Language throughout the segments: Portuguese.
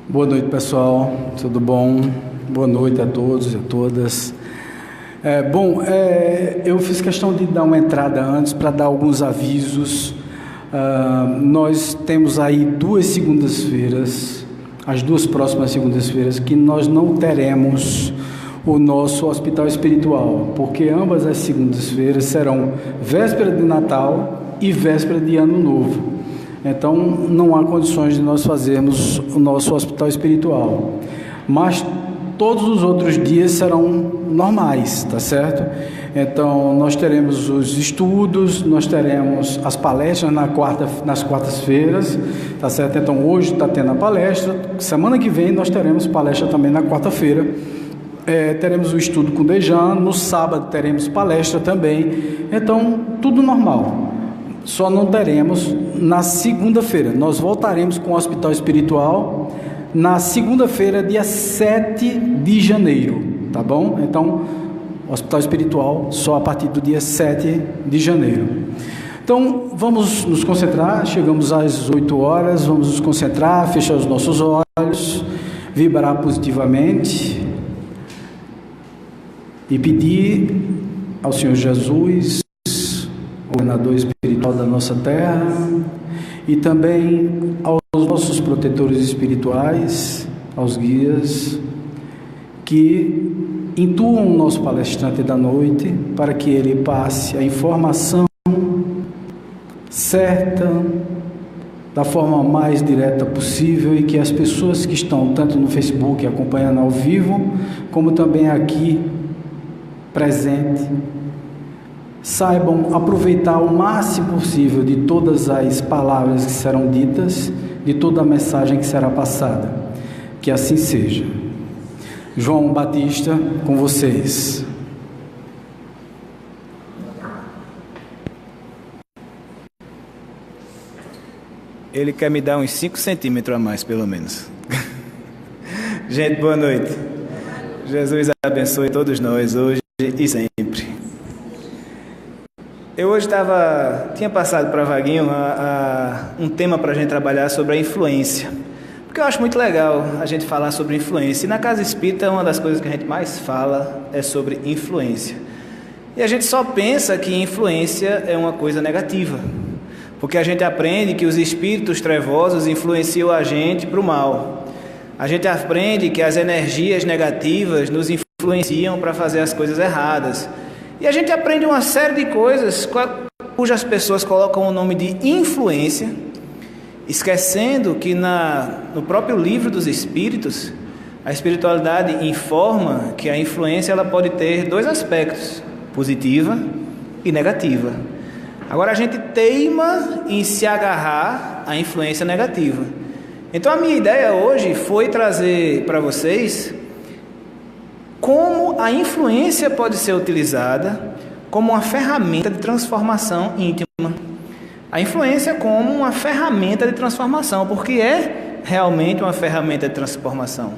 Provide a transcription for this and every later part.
Boa noite, pessoal. Tudo bom? Boa noite a todos e a todas. Eu fiz questão de dar uma entrada antes para dar alguns avisos. Nós temos aí duas segundas-feiras, as duas próximas segundas-feiras, que nós não teremos o nosso hospital espiritual, porque ambas as segundas-feiras serão véspera de Natal e véspera de Ano Novo. Então, não há condições de nós fazermos o nosso hospital espiritual. Mas todos os outros dias serão normais, tá certo? Então, nós teremos os estudos, nós teremos as palestras nas quartas-feiras, tá certo? Então, hoje está tendo a palestra, semana que vem nós teremos palestra também na quarta-feira. Teremos o estudo com o Dejan, no sábado teremos palestra também. Então, tudo normal. Só não teremos na segunda-feira. Nós voltaremos com o hospital espiritual na segunda-feira, dia 7 de janeiro, tá bom? Então, hospital espiritual só a partir do dia 7 de janeiro. Então, vamos nos concentrar. Chegamos às 8 horas, vamos nos concentrar, fechar os nossos olhos, vibrar positivamente e pedir ao Senhor Jesus, governador espiritual da nossa terra, e também aos nossos protetores espirituais, aos guias, que intuam o nosso palestrante da noite, para que ele passe a informação certa, da forma mais direta possível, e que as pessoas que estão tanto no Facebook acompanhando ao vivo, como também aqui presente, saibam aproveitar o máximo possível de todas as palavras que serão ditas, de toda a mensagem que será passada. Que assim seja. João Batista, com vocês. Ele quer me dar uns 5 centímetros a mais, pelo menos. Gente, boa noite. Jesus abençoe todos nós, hoje e sempre. Eu hoje tinha passado para Vaguinho um tema para a gente trabalhar sobre a influência, porque eu acho muito legal a gente falar sobre influência, e na Casa Espírita uma das coisas que a gente mais fala é sobre influência, e a gente só pensa que influência é uma coisa negativa, porque a gente aprende que os espíritos trevosos influenciam a gente para o mal, a gente aprende que as energias negativas nos influenciam para fazer as coisas erradas. E a gente aprende uma série de coisas cujas pessoas colocam o nome de influência, esquecendo que no próprio livro dos Espíritos, a espiritualidade informa que a influência ela pode ter dois aspectos, positiva e negativa. Agora a gente teima em se agarrar à influência negativa. Então a minha ideia hoje foi trazer para vocês como a influência pode ser utilizada como uma ferramenta de transformação íntima. A influência como uma ferramenta de transformação, porque é realmente uma ferramenta de transformação.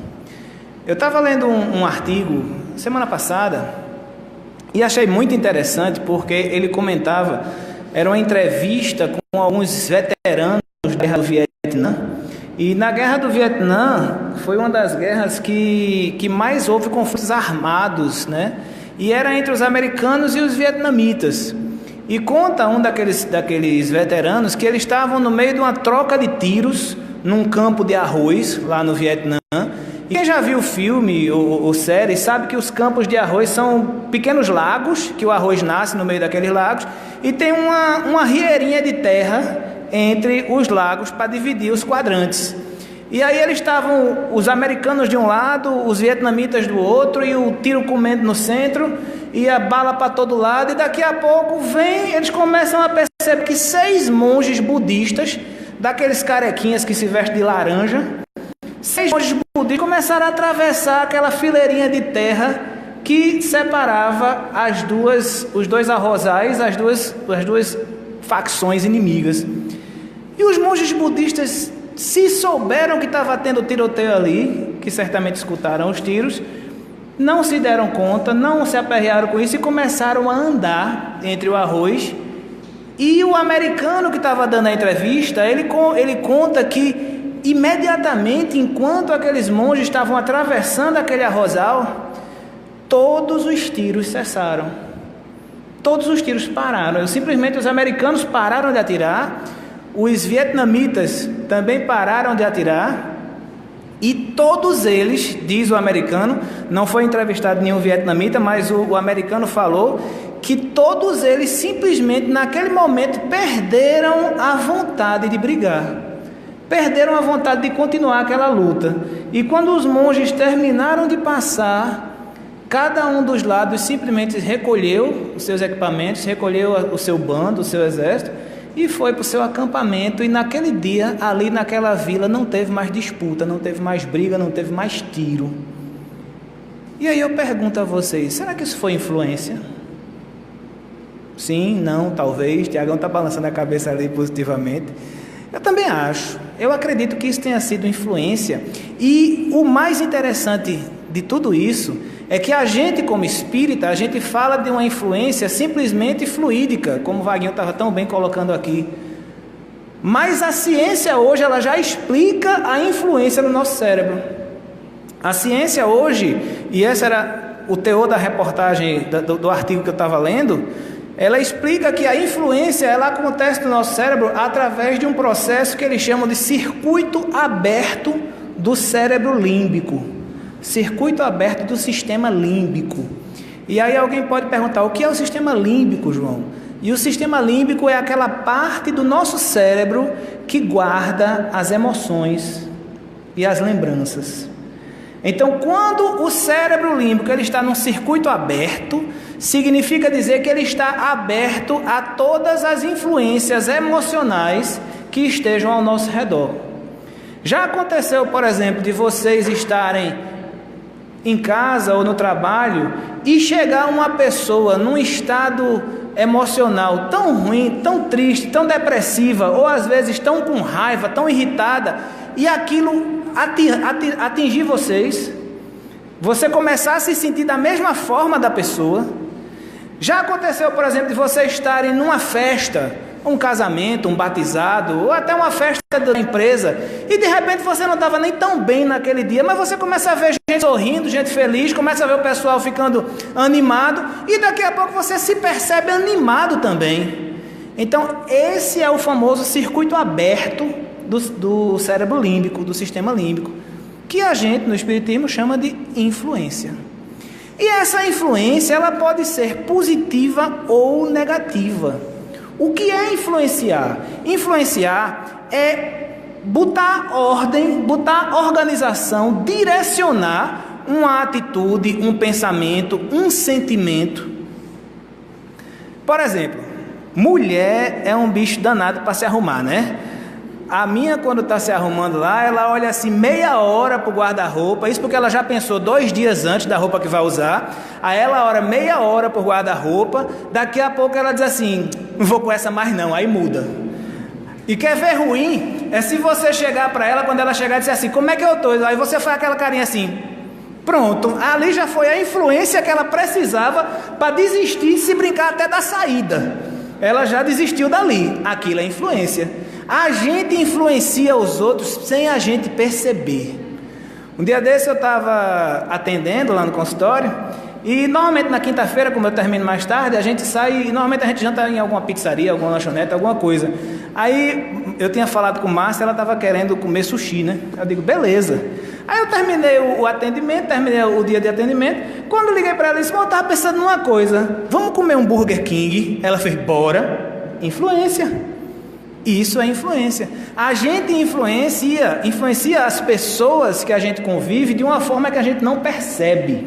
Eu estava lendo um artigo semana passada e achei muito interessante, porque ele comentava, era uma entrevista com alguns veteranos da Guerra do Vietnã. E na Guerra do Vietnã foi uma das guerras que mais houve conflitos armados, né? E era entre os americanos e os vietnamitas. E conta um daqueles veteranos que eles estavam no meio de uma troca de tiros num campo de arroz lá no Vietnã. E quem já viu o filme ou série sabe que os campos de arroz são pequenos lagos, que o arroz nasce no meio daqueles lagos, e tem uma rieirinha de terra entre os lagos para dividir os quadrantes. E aí eles estavam, os americanos de um lado, os vietnamitas do outro, e o tiro comendo no centro, e a bala para todo lado, e daqui a pouco eles começam a perceber que 6 monges budistas, daqueles carequinhas que se vestem de laranja, 6 monges budistas começaram a atravessar aquela fileirinha de terra que separava os dois arrozais, as duas facções inimigas. E os monges budistas, se souberam que estava tendo tiroteio ali, que certamente escutaram os tiros, não se deram conta, não se aperrearam com isso e começaram a andar entre o arroz. E o americano que estava dando a entrevista, ele conta que Imediatamente, enquanto aqueles monges estavam atravessando aquele arrozal, todos os tiros cessaram. Todos os tiros pararam. Simplesmente os americanos pararam de atirar, os vietnamitas também pararam de atirar, e todos eles, diz o americano, não foi entrevistado nenhum vietnamita, mas o americano falou que todos eles simplesmente naquele momento perderam a vontade de brigar, perderam a vontade de continuar aquela luta. E quando os monges terminaram de passar, cada um dos lados simplesmente recolheu os seus equipamentos, recolheu o seu bando, o seu exército, e foi para o seu acampamento. E naquele dia, ali naquela vila, não teve mais disputa, não teve mais briga, não teve mais tiro. E aí eu pergunto a vocês, será que isso foi influência? Sim, não, talvez. Tiagão está balançando a cabeça ali positivamente. Eu também acho. Eu acredito que isso tenha sido influência. E o mais interessante de tudo isso é que a gente, como espírita, a gente fala de uma influência simplesmente fluídica, como o Vaguinho estava tão bem colocando aqui. Mas a ciência hoje, ela já explica a influência no nosso cérebro. A ciência hoje, e esse era o teor da reportagem, do artigo que eu estava lendo, ela explica que a influência, ela acontece no nosso cérebro através de um processo que eles chamam de circuito aberto do cérebro límbico. Circuito aberto do sistema límbico. E aí alguém pode perguntar, o que é o sistema límbico, João? E o sistema límbico é aquela parte do nosso cérebro que guarda as emoções e as lembranças. Então, quando o cérebro límbico ele está num circuito aberto, significa dizer que ele está aberto a todas as influências emocionais que estejam ao nosso redor. Já aconteceu, por exemplo, de vocês estarem em casa ou no trabalho e chegar uma pessoa num estado emocional tão ruim, tão triste, tão depressiva, ou às vezes tão com raiva, tão irritada, e aquilo atingir vocês, você começar a se sentir da mesma forma da pessoa. Já aconteceu, por exemplo, de vocês estarem numa festa, um casamento, um batizado, ou até uma festa da empresa, e de repente você não estava nem tão bem naquele dia, mas você começa a ver gente sorrindo, gente feliz, começa a ver o pessoal ficando animado, e daqui a pouco você se percebe animado também. Então esse é o famoso circuito aberto do cérebro límbico, do sistema límbico, que a gente no espiritismo chama de influência. E essa influência, ela pode ser positiva ou negativa. O que é influenciar? Influenciar é botar ordem, botar organização, direcionar uma atitude, um pensamento, um sentimento. Por exemplo, mulher é um bicho danado para se arrumar, né? A minha, quando está se arrumando lá, ela olha assim meia hora para o guarda-roupa, isso porque ela já pensou 2 dias antes da roupa que vai usar, aí ela ora meia hora para o guarda-roupa, daqui a pouco ela diz assim, não vou com essa mais não, aí muda. E quer ver ruim, é se você chegar para ela, quando ela chegar e dizer assim, como é que eu estou? Aí você faz aquela carinha assim, pronto, ali já foi a influência que ela precisava para desistir, se brincar até da saída. Ela já desistiu dali, aquilo é influência. A gente influencia os outros sem a gente perceber. Um dia desse eu estava atendendo lá no consultório e normalmente na quinta-feira, como eu termino mais tarde, a gente sai e normalmente a gente janta em alguma pizzaria, alguma lanchonete, alguma coisa. Aí eu tinha falado com Márcia, ela estava querendo comer sushi, né? Eu digo, beleza. Aí eu terminei o atendimento, terminei o dia de atendimento. Quando eu liguei para ela, eu disse, eu estava pensando numa coisa, vamos comer um Burger King? Ela fez, bora. Influência. Isso é influência. A gente influencia as pessoas que a gente convive de uma forma que a gente não percebe.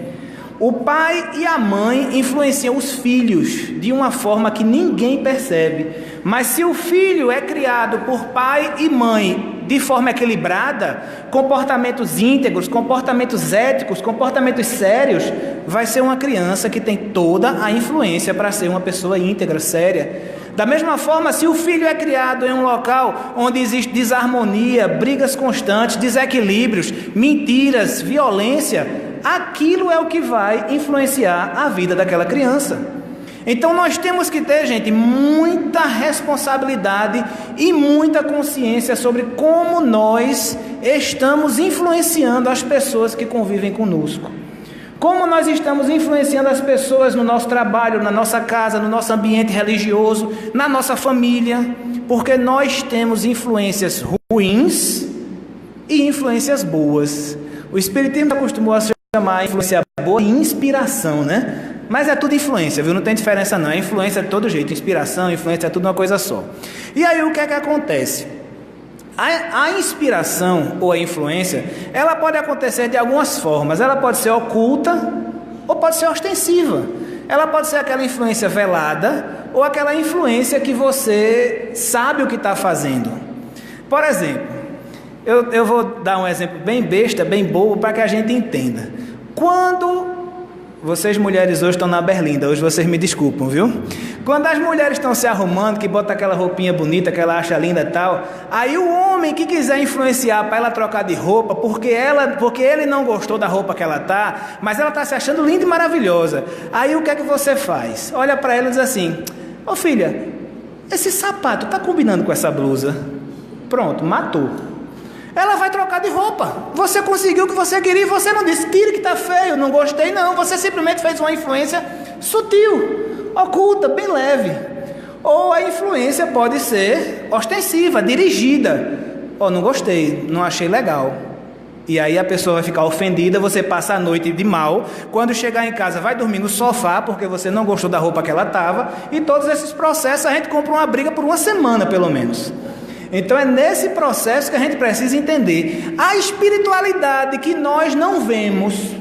O pai e a mãe influenciam os filhos de uma forma que ninguém percebe. Mas se o filho é criado por pai e mãe de forma equilibrada, comportamentos íntegros, comportamentos éticos, comportamentos sérios, vai ser uma criança que tem toda a influência para ser uma pessoa íntegra, séria. Da mesma forma, se o filho é criado em um local onde existe desarmonia, brigas constantes, desequilíbrios, mentiras, violência, aquilo é o que vai influenciar a vida daquela criança. Então nós temos que ter, gente, muita responsabilidade e muita consciência sobre como nós estamos influenciando as pessoas que convivem conosco. Como nós estamos influenciando as pessoas no nosso trabalho, na nossa casa, no nosso ambiente religioso, na nossa família, porque nós temos influências ruins e influências boas. O Espiritismo acostumou a chamar a influência boa de inspiração, né? Mas é tudo influência, viu? Não tem diferença não, é influência de todo jeito, inspiração, influência é tudo uma coisa só. E aí o que é que acontece? A inspiração ou a influência, ela pode acontecer de algumas formas. Ela pode ser oculta ou pode ser ostensiva. Ela pode ser aquela influência velada ou aquela influência que você sabe o que está fazendo. Por exemplo, eu vou dar um exemplo bem besta, bem bobo, para que a gente entenda. Quando vocês mulheres hoje estão na berlinda, hoje vocês me desculpam, viu? Quando as mulheres estão se arrumando, que bota aquela roupinha bonita que ela acha linda e tal, aí o homem que quiser influenciar para ela trocar de roupa, porque ele não gostou da roupa que ela tá, mas ela tá se achando linda e maravilhosa. Aí o que é que você faz? Olha para ela e diz assim: ô filha, esse sapato tá combinando com essa blusa? Pronto, matou. Ela vai trocar de roupa. Você conseguiu o que você queria e você não disse: tira que tá feio, não gostei não. Você simplesmente fez uma influência sutil, oculta, bem leve. Ou a influência pode ser ostensiva, dirigida. Não gostei, não achei legal. E aí a pessoa vai ficar ofendida, você passa a noite de mal, quando chegar em casa vai dormir no sofá, porque você não gostou da roupa que ela estava, e todos esses processos a gente compra uma briga por uma semana pelo menos. Então é nesse processo que a gente precisa entender. A espiritualidade que nós não vemos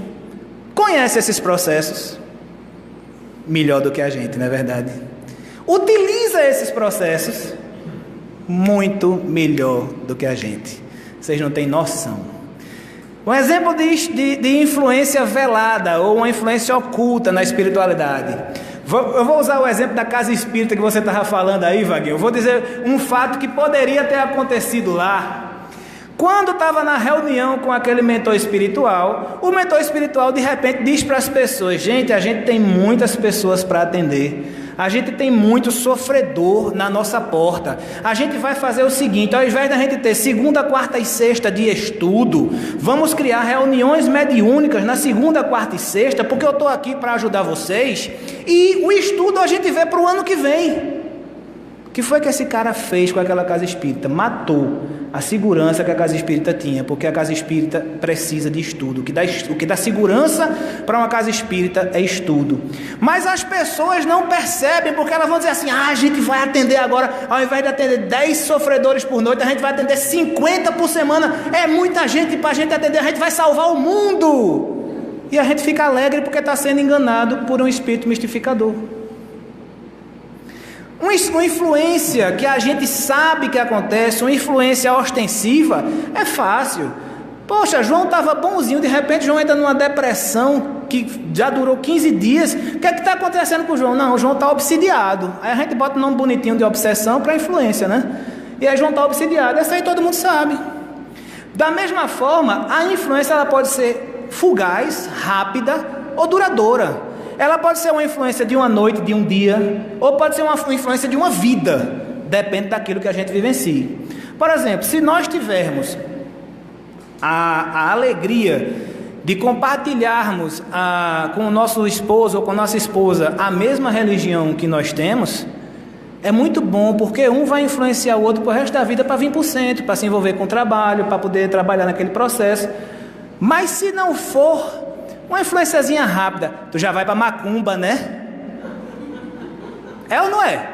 conhece esses processos melhor do que a gente, não é verdade? Utiliza esses processos muito melhor do que a gente. Vocês não têm noção. Um exemplo de influência velada ou uma influência oculta na espiritualidade. Eu vou usar o exemplo da casa espírita que você estava falando aí, Vaguinho. Eu vou dizer um fato que poderia ter acontecido lá. Quando estava na reunião com aquele mentor espiritual, o mentor espiritual de repente diz para as pessoas: gente, a gente tem muitas pessoas para atender. A gente tem muito sofredor na nossa porta. A gente vai fazer o seguinte: ao invés da gente ter segunda, quarta e sexta de estudo, vamos criar reuniões mediúnicas na segunda, quarta e sexta, porque eu estou aqui para ajudar vocês. E o estudo a gente vê para o ano que vem. O que foi que esse cara fez com aquela casa espírita? Matou a segurança que a casa espírita tinha, porque a casa espírita precisa de estudo. O que dá segurança para uma casa espírita é estudo. Mas as pessoas não percebem, porque elas vão dizer assim: a gente vai atender agora, ao invés de atender 10 sofredores por noite, a gente vai atender 50 por semana. É muita gente para a gente atender, a gente vai salvar o mundo. E a gente fica alegre porque está sendo enganado por um espírito mistificador. Uma influência que a gente sabe que acontece, uma influência ostensiva, é fácil. Poxa, João estava bonzinho, de repente João entra numa depressão que já durou 15 dias. O que é que está acontecendo com o João? Não, o João está obsidiado. Aí a gente bota um nome bonitinho de obsessão para influência, né? E aí João está obsidiado. Essa aí todo mundo sabe. Da mesma forma, a influência ela pode ser fugaz, rápida ou duradoura. Ela pode ser uma influência de uma noite, de um dia, ou pode ser uma influência de uma vida, depende daquilo que a gente vivencia. Por exemplo, se nós tivermos a alegria de compartilharmos com o nosso esposo ou com a nossa esposa a mesma religião que nós temos, é muito bom, porque um vai influenciar o outro para o resto da vida para vir por cento, para se envolver com o trabalho, para poder trabalhar naquele processo. Mas se não for uma influenciazinha rápida, tu já vai para macumba, né? É ou não é?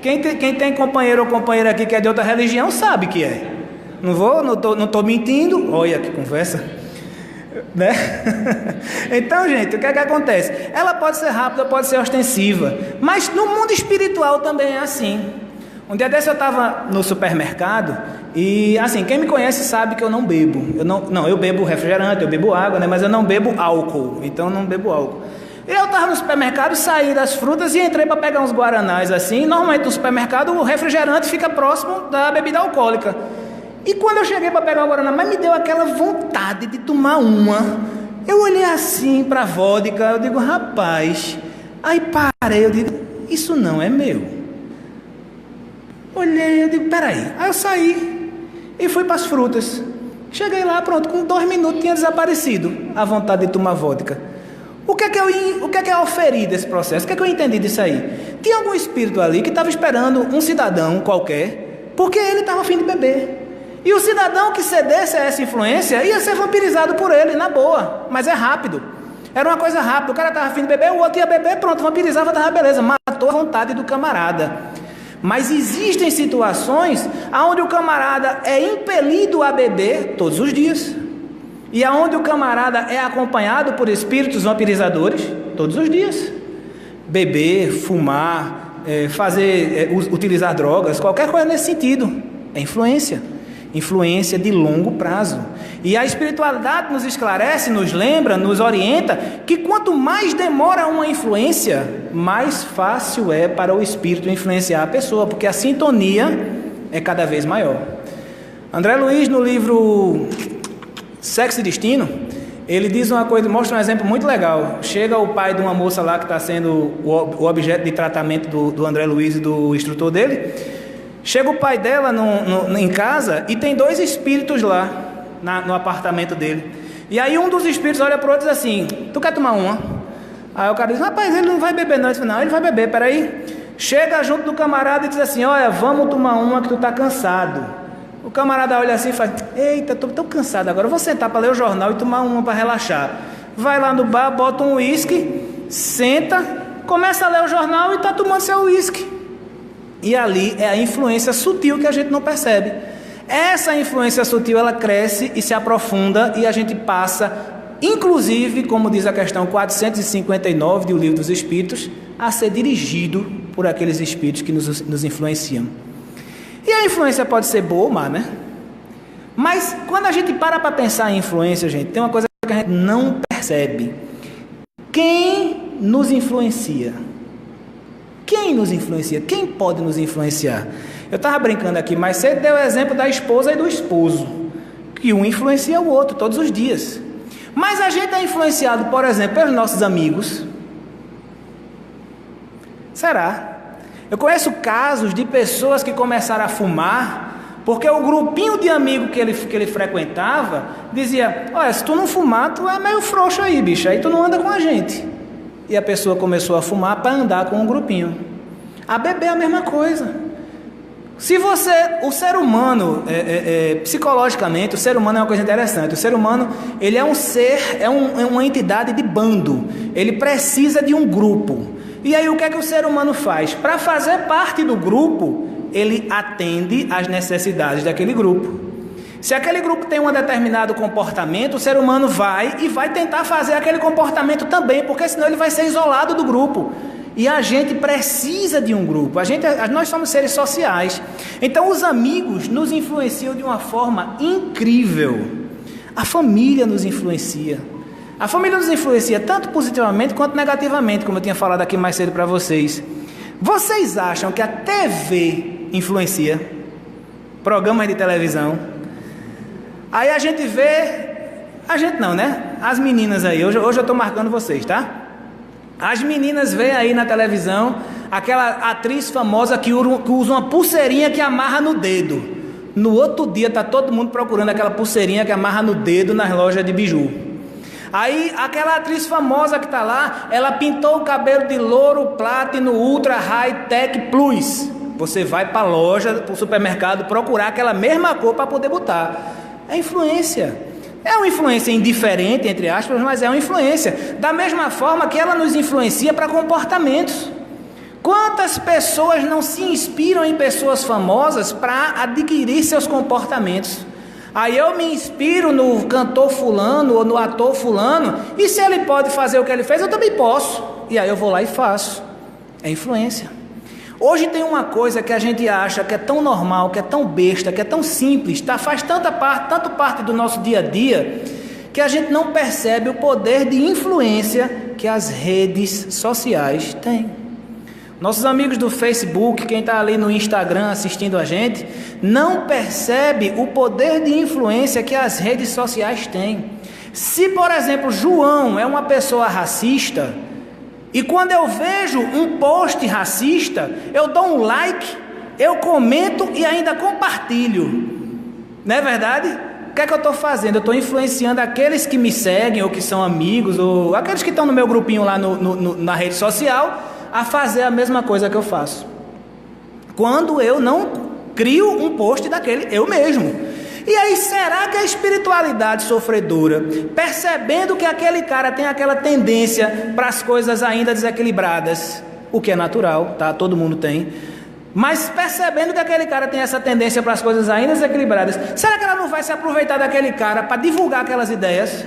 Quem tem companheiro ou companheira aqui que é de outra religião sabe que é. Não tô mentindo. Olha que conversa, né? Então, gente, o que é que acontece? Ela pode ser rápida, pode ser ostensiva, mas no mundo espiritual também é assim. Um dia desse eu estava no supermercado e, assim, quem me conhece sabe que eu não bebo. Eu bebo refrigerante, eu bebo água, né? Mas eu não bebo álcool, então eu não bebo álcool. E eu estava no supermercado, saí das frutas e entrei para pegar uns guaranás, assim. Normalmente no supermercado o refrigerante fica próximo da bebida alcoólica. E quando eu cheguei para pegar o guaraná, mas me deu aquela vontade de tomar uma. Eu olhei assim para a vodka, eu digo: rapaz, Aí parei, eu digo, isso não é meu. Olhei, eu digo, peraí. Aí eu saí e fui para as frutas. Cheguei lá, pronto, com 2 minutos tinha desaparecido a vontade de tomar vodka. O que é que eu oferi desse processo? O que é que eu entendi disso aí? Tinha algum espírito ali que estava esperando um cidadão qualquer, porque ele estava a fim de beber. E o cidadão que cedesse a essa influência ia ser vampirizado por ele, na boa, mas é rápido. Era uma coisa rápida, o cara estava a fim de beber, o outro ia beber, pronto, vampirizava, estava beleza, matou a vontade do camarada. Mas existem situações onde o camarada é impelido a beber todos os dias. E aonde o camarada é acompanhado por espíritos vampirizadores todos os dias. Beber, fumar, utilizar drogas, qualquer coisa nesse sentido. É influência. Influência de longo prazo. E a espiritualidade nos esclarece, nos lembra, nos orienta que quanto mais demora uma influência, mais fácil é para o espírito influenciar a pessoa, porque a sintonia é cada vez maior. André Luiz, no livro Sexo e Destino, ele diz uma coisa, mostra um exemplo muito legal. Chega o pai de uma moça lá que está sendo o objeto de tratamento do André Luiz e do instrutor dele. Chega o pai dela em casa e tem 2 espíritos lá no apartamento dele. E aí um dos espíritos olha para o outro e diz assim, tu quer tomar uma? Aí o cara diz, rapaz, ele não vai beber não. Ele diz, não, ele vai beber, peraí. Chega junto do camarada e diz assim, olha, vamos tomar uma que tu está cansado. O camarada olha assim e faz, eita, estou tão cansado agora, eu vou sentar para ler o jornal e tomar uma para relaxar. Vai lá no bar, bota um uísque, senta, começa a ler o jornal e está tomando seu uísque. E ali é a influência sutil que a gente não percebe. Essa influência sutil, ela cresce e se aprofunda e a gente passa, inclusive, como diz a questão 459 do Livro dos Espíritos, a ser dirigido por aqueles espíritos que nos influenciam. E a influência pode ser boa ou má, né? Mas quando a gente para pensar em influência, gente, tem uma coisa que a gente não percebe. Quem nos influencia? Quem nos influencia? Quem pode nos influenciar? Eu estava brincando aqui mais cedo, dei o exemplo da esposa e do esposo, que um influencia o outro todos os dias. Mas a gente é influenciado, por exemplo, pelos nossos amigos. Será? Eu conheço casos de pessoas que começaram a fumar, porque o grupinho de amigos que ele frequentava dizia, olha, se tu não fumar, tu é meio frouxo aí, bicho, aí tu não anda com a gente. E a pessoa começou a fumar para andar com um grupinho. A beber é a mesma coisa. Se o ser humano, psicologicamente, o ser humano é uma coisa interessante. O ser humano, ele é um ser, é uma entidade de bando. Ele precisa de um grupo. E aí o que é que o ser humano faz? Para fazer parte do grupo, ele atende às necessidades daquele grupo. Se aquele grupo tem um determinado comportamento, o ser humano vai tentar fazer aquele comportamento também, porque senão ele vai ser isolado do grupo. E a gente precisa de um grupo, nós somos seres sociais. Então os amigos nos influenciam de uma forma incrível. A família nos influencia. A família nos influencia tanto positivamente quanto negativamente, como eu tinha falado aqui mais cedo para vocês. Vocês acham que a TV influencia? Programas de televisão? Aí a gente vê, a gente não, né? As meninas aí, hoje eu estou marcando vocês, tá? As meninas veem aí na televisão aquela atriz famosa que usa uma pulseirinha que amarra no dedo. No outro dia está todo mundo procurando aquela pulseirinha que amarra no dedo nas lojas de biju. Aí aquela atriz famosa que está lá, ela pintou o cabelo de louro, platino, ultra, high tech plus. Você vai para a loja, para o supermercado, procurar aquela mesma cor para poder botar. É influência. É uma influência indiferente, entre aspas, mas é uma influência. Da mesma forma que ela nos influencia para comportamentos. Quantas pessoas não se inspiram em pessoas famosas para adquirir seus comportamentos? Aí eu me inspiro no cantor fulano ou no ator fulano, e se ele pode fazer o que ele fez, eu também posso. E aí eu vou lá e faço. É influência. Hoje tem uma coisa que a gente acha que é tão normal, que é tão besta, que é tão simples, faz tanto parte do nosso dia a dia, que a gente não percebe o poder de influência que as redes sociais têm. Nossos amigos do Facebook, quem está ali no Instagram assistindo a gente, não percebe o poder de influência que as redes sociais têm. Se, por exemplo, João é uma pessoa racista, E quando eu vejo um post racista, eu dou um like, eu comento e ainda compartilho. Não é verdade? O que é que eu estou fazendo? Eu estou influenciando aqueles que me seguem, ou que são amigos, ou aqueles que estão no meu grupinho lá na rede social, a fazer a mesma coisa que eu faço. Quando eu não crio um post daquele, eu mesmo. E aí, será que a espiritualidade sofredora, percebendo que aquele cara tem aquela tendência para as coisas ainda desequilibradas, o que é natural, tá? Todo mundo tem. Mas percebendo que aquele cara tem essa tendência para as coisas ainda desequilibradas, será que ela não vai se aproveitar daquele cara para divulgar aquelas ideias?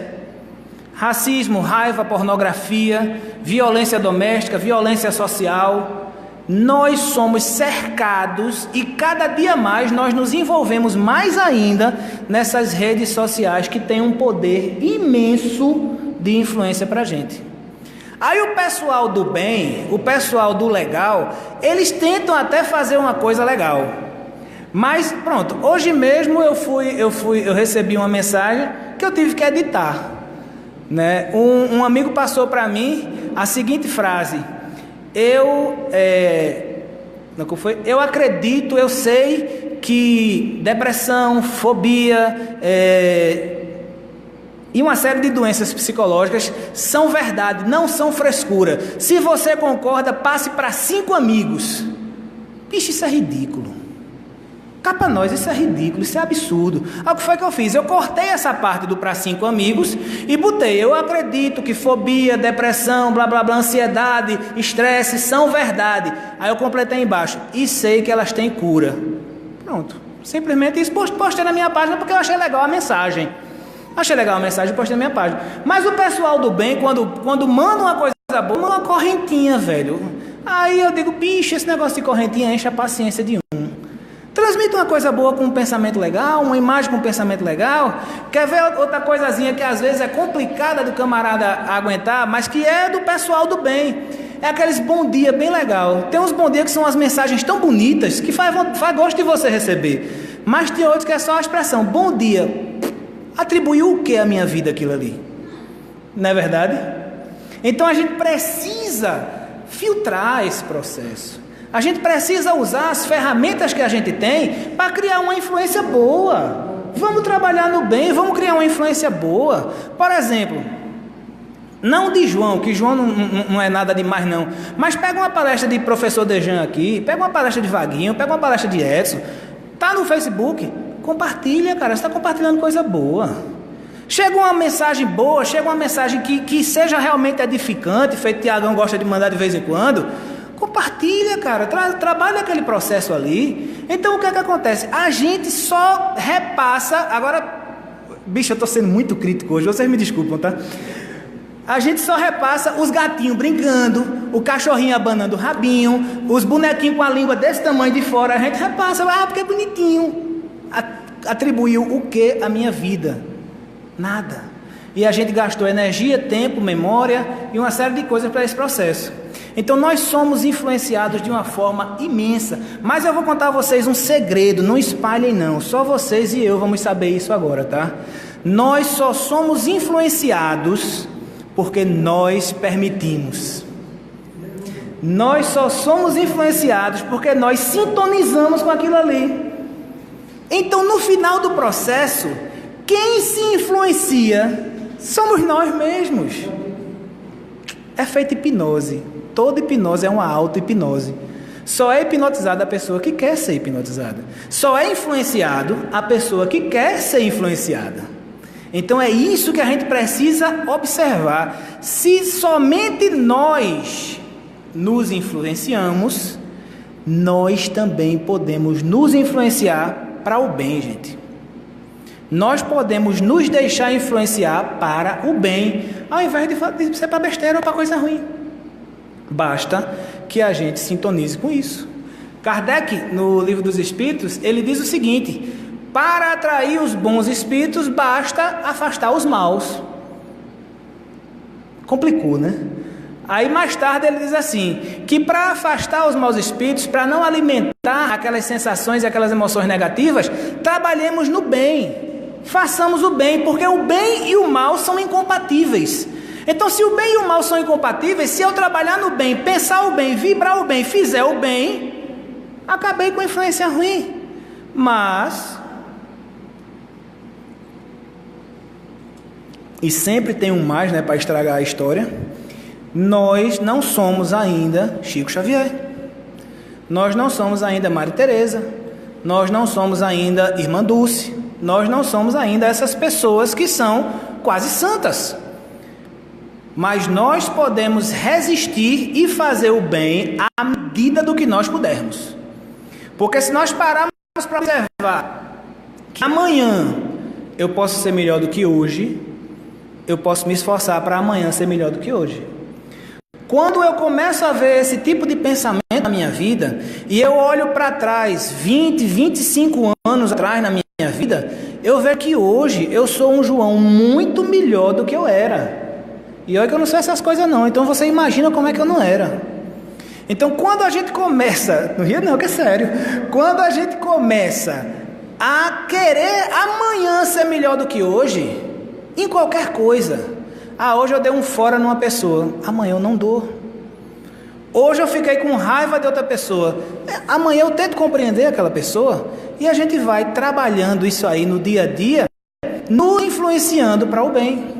Racismo, raiva, pornografia, violência doméstica, violência social. Nós somos cercados e cada dia mais nós nos envolvemos mais ainda nessas redes sociais que têm um poder imenso de influência para a gente. Aí o pessoal do bem, o pessoal do legal, eles tentam até fazer uma coisa legal. Mas pronto, hoje mesmo eu recebi uma mensagem que eu tive que editar, né? Um amigo passou para mim a seguinte frase: eu acredito, eu sei que depressão, fobia e uma série de doenças psicológicas são verdade, não são frescura. Se você concorda, passe para 5 amigos. Bicho, isso é ridículo. Cá para nós, isso é ridículo, isso é absurdo. Aí o que foi que eu fiz? Eu cortei essa parte do para 5 amigos e botei: eu acredito que fobia, depressão, blá blá blá, ansiedade, estresse são verdade. Aí eu completei embaixo: e sei que elas têm cura. Pronto. Simplesmente isso. Postei na minha página porque eu achei legal a mensagem. Achei legal a mensagem e postei na minha página. Mas o pessoal do bem, quando manda uma coisa boa, manda uma correntinha, velho. Aí eu digo: bicho, esse negócio de correntinha enche a paciência de um. Transmite uma coisa boa com um pensamento legal, uma imagem com um pensamento legal. Quer ver outra coisazinha que às vezes é complicada do camarada aguentar, mas que é do pessoal do bem? É aqueles bom dia bem legal. Tem uns bom dia que são as mensagens tão bonitas que faz gosto de você receber. Mas tem outros que é só a expressão bom dia. Atribuiu o que à minha vida aquilo ali? Não é verdade? Então a gente precisa filtrar esse processo. A gente precisa usar as ferramentas que a gente tem para criar uma influência boa. Vamos trabalhar no bem, vamos criar uma influência boa. Por exemplo, não de João, que João não é nada demais não, mas pega uma palestra de professor Dejan aqui, pega uma palestra de Vaguinho, pega uma palestra de Edson, tá no Facebook, compartilha, cara, você está compartilhando coisa boa. Chega uma mensagem boa, chega uma mensagem que seja realmente edificante, feito Tiagão gosta de mandar de vez em quando. Compartilha, cara, trabalha aquele processo ali. Então o que é que acontece? A gente só repassa. Agora, bicho, eu estou sendo muito crítico hoje, vocês me desculpam, tá? A gente só repassa os gatinhos brincando, o cachorrinho abanando o rabinho, os bonequinhos com a língua desse tamanho de fora. A gente repassa, porque é bonitinho. Atribuiu o que à minha vida? Nada. E a gente gastou energia, tempo, memória e uma série de coisas para esse processo. Então nós somos influenciados de uma forma imensa. Mas eu vou contar a vocês um segredo, não espalhem não, só vocês e eu vamos saber isso agora, tá? Nós só somos influenciados porque nós permitimos. Nós só somos influenciados porque nós sintonizamos com aquilo ali. Então no final do processo, quem se influencia somos nós mesmos. É feita hipnose. Toda hipnose é uma auto-hipnose. Só é hipnotizada a pessoa que quer ser hipnotizada. Só é influenciado a pessoa que quer ser influenciada. Então é isso que a gente precisa observar. Se somente nós nos influenciamos, nós também podemos nos influenciar para o bem, gente. Nós podemos nos deixar influenciar para o bem, ao invés de ser para besteira ou para coisa ruim. Basta que a gente sintonize com isso. Kardec, no Livro dos Espíritos, ele diz o seguinte: para atrair os bons espíritos, basta afastar os maus. Complicou, né? Aí mais tarde ele diz assim, que para afastar os maus espíritos, para não alimentar aquelas sensações e aquelas emoções negativas, trabalhemos no bem, façamos o bem, porque o bem e o mal são incompatíveis. Então, se o bem e o mal são incompatíveis, se eu trabalhar no bem, pensar o bem, vibrar o bem, fizer o bem, acabei com a influência ruim. Mas, e sempre tem um mais, né, para estragar a história, nós não somos ainda Chico Xavier, nós não somos ainda Maria Teresa, nós não somos ainda Irmã Dulce, nós não somos ainda essas pessoas que são quase santas. Mas nós podemos resistir e fazer o bem à medida do que nós pudermos. Porque se nós pararmos para observar que amanhã eu posso ser melhor do que hoje, eu posso me esforçar para amanhã ser melhor do que hoje. Quando eu começo a ver esse tipo de pensamento na minha vida, e eu olho para trás, 20, 25 anos atrás na minha vida, eu vejo que hoje eu sou um João muito melhor do que eu era. E olha que eu não sei essas coisas não, então você imagina como é que eu não era. Então quando a gente começa, não ria não, que é sério, quando a gente começa a querer amanhã ser melhor do que hoje, em qualquer coisa, hoje eu dei um fora numa pessoa, amanhã eu não dou. Hoje eu fiquei com raiva de outra pessoa, amanhã eu tento compreender aquela pessoa, e a gente vai trabalhando isso aí no dia a dia, nos influenciando para o bem,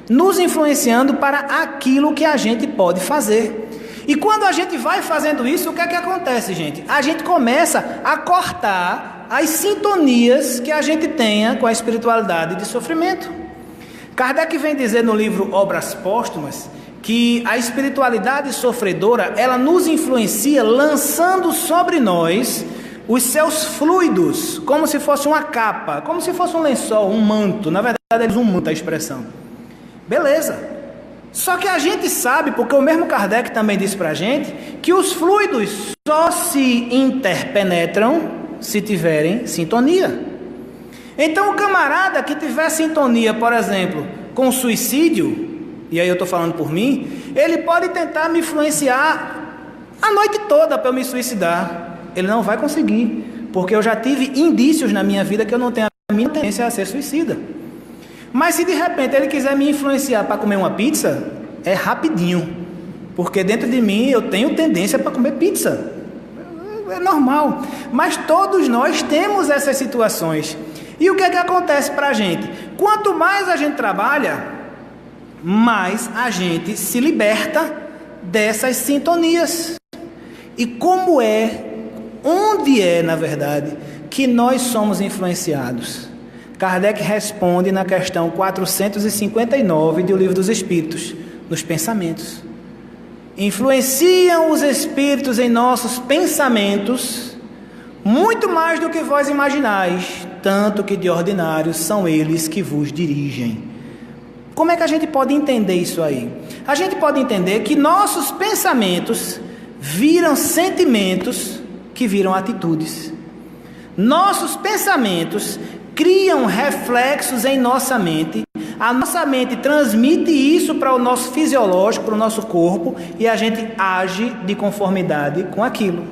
nos influenciando para aquilo que a gente pode fazer. E quando a gente vai fazendo isso, o que é que acontece, gente? A gente começa a cortar as sintonias que a gente tenha com a espiritualidade de sofrimento. Kardec vem dizer no livro Obras Póstumas que a espiritualidade sofredora, ela nos influencia lançando sobre nós os seus fluidos, como se fosse uma capa, como se fosse um lençol, um manto. Na verdade, eles um manto, a expressão. Beleza. Só que a gente sabe, porque o mesmo Kardec também disse pra gente, que os fluidos só se interpenetram se tiverem sintonia. Então o camarada que tiver sintonia, por exemplo, com suicídio, e aí eu estou falando por mim, ele pode tentar me influenciar a noite toda para eu me suicidar. Ele não vai conseguir, porque eu já tive indícios na minha vida que eu não tenho a minha tendência a ser suicida. Mas se de repente ele quiser me influenciar para comer uma pizza, é rapidinho, porque dentro de mim eu tenho tendência para comer pizza, é normal. Mas todos nós temos essas situações. E o que é que acontece para a gente? Quanto mais a gente trabalha, mais a gente se liberta dessas sintonias. E como é, onde é, na verdade, que nós somos influenciados? Kardec responde na questão 459 do Livro dos Espíritos, nos pensamentos. Influenciam os espíritos em nossos pensamentos muito mais do que vós imaginais, tanto que de ordinário são eles que vos dirigem. Como é que a gente pode entender isso aí? A gente pode entender que nossos pensamentos viram sentimentos que viram atitudes. Nossos pensamentos criam reflexos em nossa mente, a nossa mente transmite isso para o nosso fisiológico, para o nosso corpo, e a gente age de conformidade com aquilo.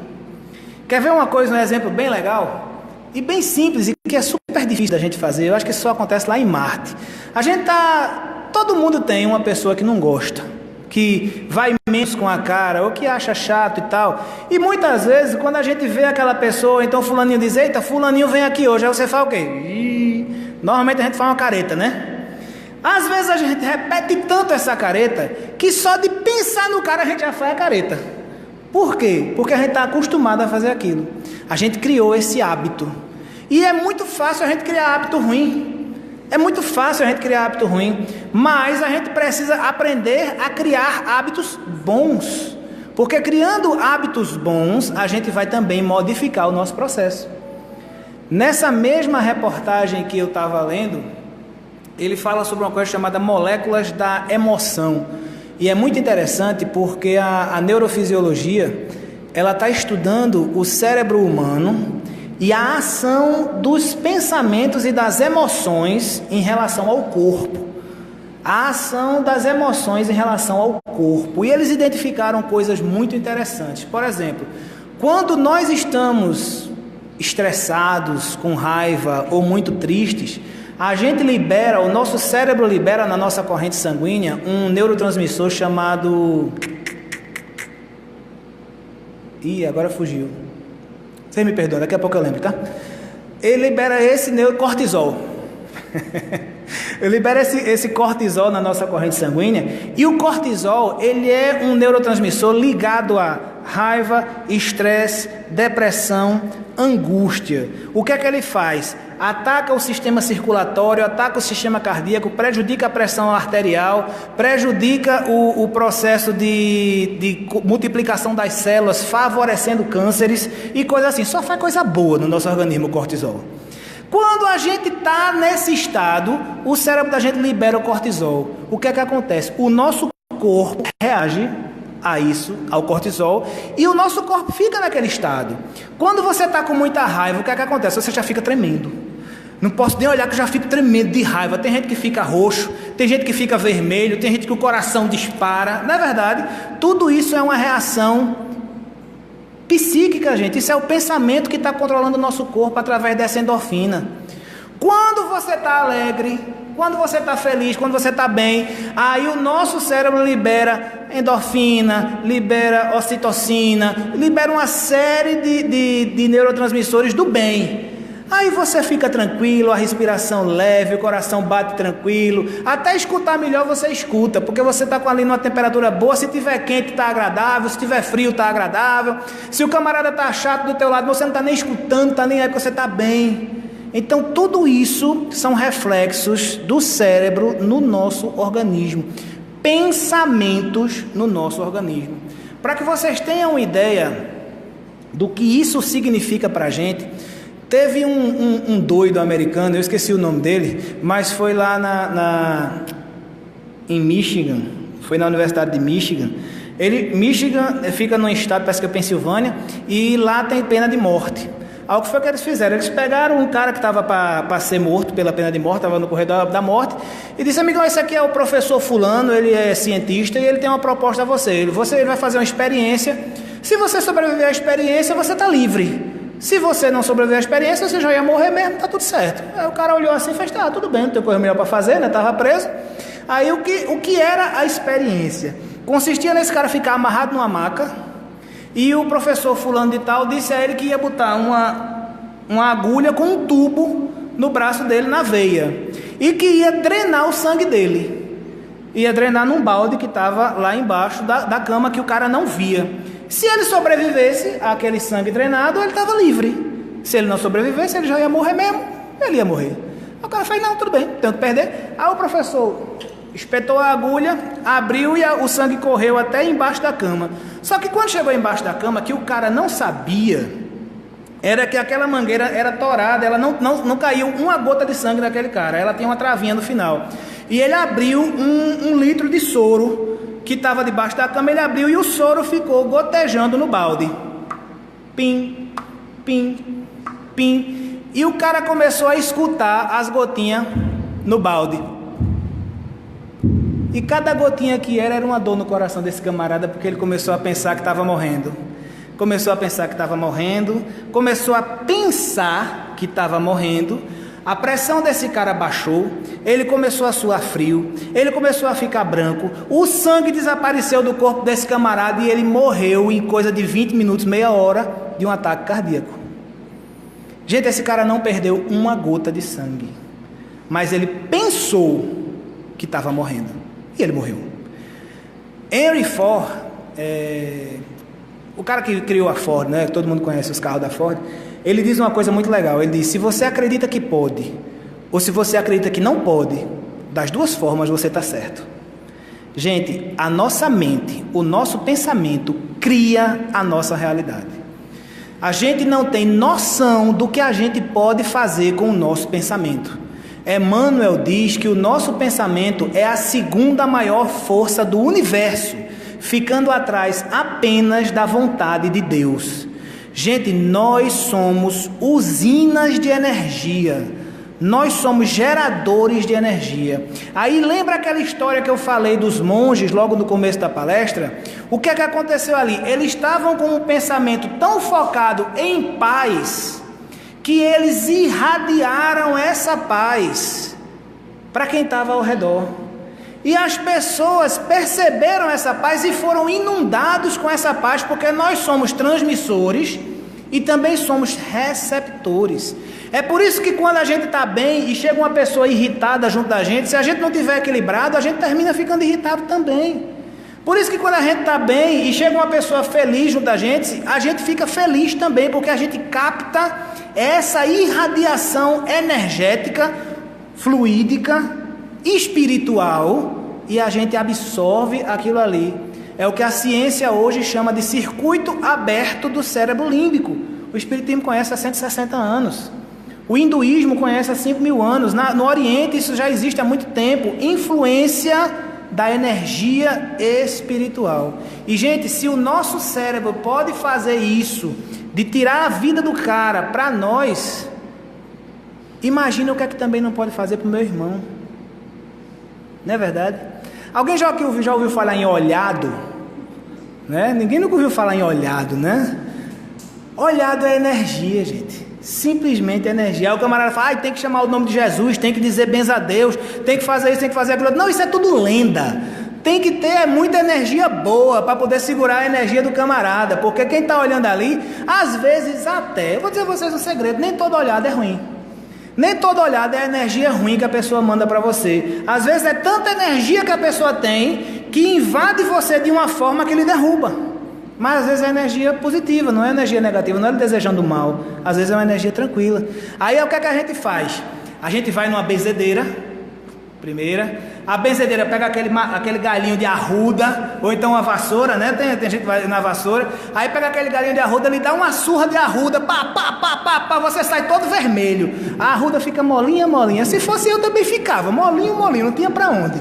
Quer ver uma coisa, um exemplo bem legal? E bem simples, e que é super difícil da gente fazer, eu acho que isso só acontece lá em Marte. Todo mundo tem uma pessoa que não gosta, que vai menos com a cara, ou que acha chato e tal. E muitas vezes, quando a gente vê aquela pessoa, então fulaninho diz, eita, fulaninho vem aqui hoje, aí você fala o quê? Normalmente a gente faz uma careta, né? Às vezes a gente repete tanto essa careta, que só de pensar no cara a gente já faz a careta. Por quê? Porque a gente está acostumado a fazer aquilo. A gente criou esse hábito. E é muito fácil a gente criar hábito ruim. É muito fácil a gente criar hábito ruim, mas a gente precisa aprender a criar hábitos bons, porque criando hábitos bons, a gente vai também modificar o nosso processo. Nessa mesma reportagem que eu estava lendo, ele fala sobre uma coisa chamada moléculas da emoção, e é muito interessante porque a neurofisiologia, ela está estudando o cérebro humano e a ação dos pensamentos e das emoções em relação ao corpo. A ação das emoções em relação ao corpo. E eles identificaram coisas muito interessantes. Por exemplo, quando nós estamos estressados, com raiva ou muito tristes, o nosso cérebro libera na nossa corrente sanguínea um neurotransmissor chamado... agora fugiu. Vocês me perdoam, daqui a pouco eu lembro, tá? Ele libera esse cortisol. Ele libera esse cortisol na nossa corrente sanguínea. E o cortisol, ele é um neurotransmissor ligado a raiva, estresse, depressão, angústia. O que é que ele faz? Ataca o sistema circulatório, ataca o sistema cardíaco, prejudica a pressão arterial, prejudica o processo de multiplicação das células, favorecendo cânceres e coisas assim. Só faz coisa boa no nosso organismo o cortisol. Quando a gente está nesse estado, o cérebro da gente libera o cortisol. O que é que acontece? O nosso corpo reage a isso, ao cortisol, e o nosso corpo fica naquele estado. Quando você está com muita raiva, o que é que acontece? Você já fica tremendo. Não posso nem olhar que eu já fico tremendo de raiva. Tem gente que fica roxo, tem gente que fica vermelho, tem gente que o coração dispara. Na verdade, tudo isso é uma reação psíquica, gente. Isso é o pensamento que está controlando o nosso corpo através dessa endorfina. Quando você está alegre, quando você está feliz, quando você está bem, aí o nosso cérebro libera endorfina, libera ocitocina, libera uma série de neurotransmissores do bem. Aí você fica tranquilo, a respiração leve, o coração bate tranquilo, até escutar melhor você escuta, porque você está ali numa temperatura boa. Se tiver quente está agradável, se tiver frio está agradável, se o camarada está chato do teu lado, você não está nem escutando, está nem aí porque você está bem. Então tudo isso são reflexos do cérebro no nosso organismo, pensamentos no nosso organismo. Para que vocês tenham uma ideia do que isso significa para a gente, teve um doido americano, eu esqueci o nome dele, mas foi lá em Michigan, foi na Universidade de Michigan. Michigan fica num estado, parece que é Pensilvânia, e lá tem pena de morte. Aí o que foi que eles fizeram? Eles pegaram um cara que estava para ser morto pela pena de morte, estava no corredor da morte, e disse: amigão, esse aqui é o professor fulano, ele é cientista e ele tem uma proposta a você. Ele vai fazer uma experiência. Se você sobreviver à experiência, você está livre. Se você não sobreviver à experiência, você já ia morrer mesmo, tá tudo certo. Aí o cara olhou assim e fez: tá, tudo bem, não tem coisa melhor para fazer, né? Estava preso. Aí o que era a experiência? Consistia nesse cara ficar amarrado numa maca, e o professor fulano de tal disse a ele que ia botar uma agulha com um tubo no braço dele, na veia, e que ia drenar o sangue dele. Ia drenar num balde que estava lá embaixo da cama, que o cara não via. Se ele sobrevivesse àquele sangue drenado, ele estava livre. Se ele não sobrevivesse, ele já ia morrer mesmo. Ele ia morrer. O cara fez: não, tudo bem, tenho que perder. Aí o professor espetou a agulha, abriu e o sangue correu até embaixo da cama. Só que quando chegou embaixo da cama, que o cara não sabia, era que aquela mangueira era torada, ela não caiu uma gota de sangue daquele cara, ela tem uma travinha no final. E ele abriu um litro de soro que estava debaixo da cama, ele abriu e o soro ficou gotejando no balde. Pim, pim, pim. E o cara começou a escutar as gotinhas no balde. E cada gotinha que era uma dor no coração desse camarada, porque ele começou a pensar que estava morrendo. Começou a pensar que estava morrendo, começou a pensar que estava morrendo. A pressão desse cara baixou, ele começou a suar frio, ele começou a ficar branco, o sangue desapareceu do corpo desse camarada e ele morreu em coisa de 20 minutos, meia hora, de um ataque cardíaco. Gente, esse cara não perdeu uma gota de sangue, mas ele pensou que estava morrendo e ele morreu. Henry Ford, o cara que criou a Ford, né? Todo mundo conhece os carros da Ford. Ele diz uma coisa muito legal. Ele diz: se você acredita que pode, ou se você acredita que não pode, das duas formas você está certo. Gente, a nossa mente, o nosso pensamento cria a nossa realidade. A gente não tem noção do que a gente pode fazer com o nosso pensamento. Emmanuel diz que o nosso pensamento é a segunda maior força do universo, ficando atrás apenas da vontade de Deus. Gente, nós somos usinas de energia, nós somos geradores de energia. Aí lembra aquela história que eu falei dos monges logo no começo da palestra? O que é que aconteceu ali? Eles estavam com um pensamento tão focado em paz, que eles irradiaram essa paz para quem estava ao redor. E as pessoas perceberam essa paz e foram inundados com essa paz, porque nós somos transmissores e também somos receptores. É por isso que quando a gente está bem e chega uma pessoa irritada junto da gente, se a gente não estiver equilibrado, a gente termina ficando irritado também. Por isso que quando a gente está bem e chega uma pessoa feliz junto da gente, a gente fica feliz também, porque a gente capta essa irradiação energética, fluídica, espiritual, e a gente absorve aquilo ali. É o que a ciência hoje chama de circuito aberto do cérebro límbico. O espiritismo conhece há 160 anos. O hinduísmo conhece há 5.000 anos. No Oriente isso já existe há muito tempo. Influência da energia espiritual. E gente, se o nosso cérebro pode fazer isso, de tirar a vida do cara para nós, imagina o que é que também não pode fazer para o meu irmão. Não é verdade? Alguém já ouviu falar em olhado? Né? Ninguém nunca ouviu falar em olhado, né? Olhado é energia, gente. Simplesmente energia. Aí o camarada fala, tem que chamar o nome de Jesus, tem que dizer benza a Deus, tem que fazer isso, tem que fazer aquilo. Não, isso é tudo lenda. Tem que ter muita energia boa para poder segurar a energia do camarada, porque quem está olhando ali, às vezes até, eu vou dizer a vocês um segredo, nem todo olhado é ruim. Nem todo olhado é energia ruim que a pessoa manda para você. Às vezes é tanta energia que a pessoa tem que invade você de uma forma que lhe derruba. Mas às vezes é energia positiva, não é energia negativa, não é desejando mal. Às vezes é uma energia tranquila. Aí o que é que a gente faz? A gente vai numa benzedeira, primeira. A benzedeira pega aquele galinho de arruda, ou então uma vassoura, né? Tem gente que vai na vassoura. Aí pega aquele galinho de arruda, ele dá uma surra de arruda, pá, você sai todo vermelho. A arruda fica molinha, molinha. Se fosse eu também ficava, molinho, molinho, não tinha pra onde.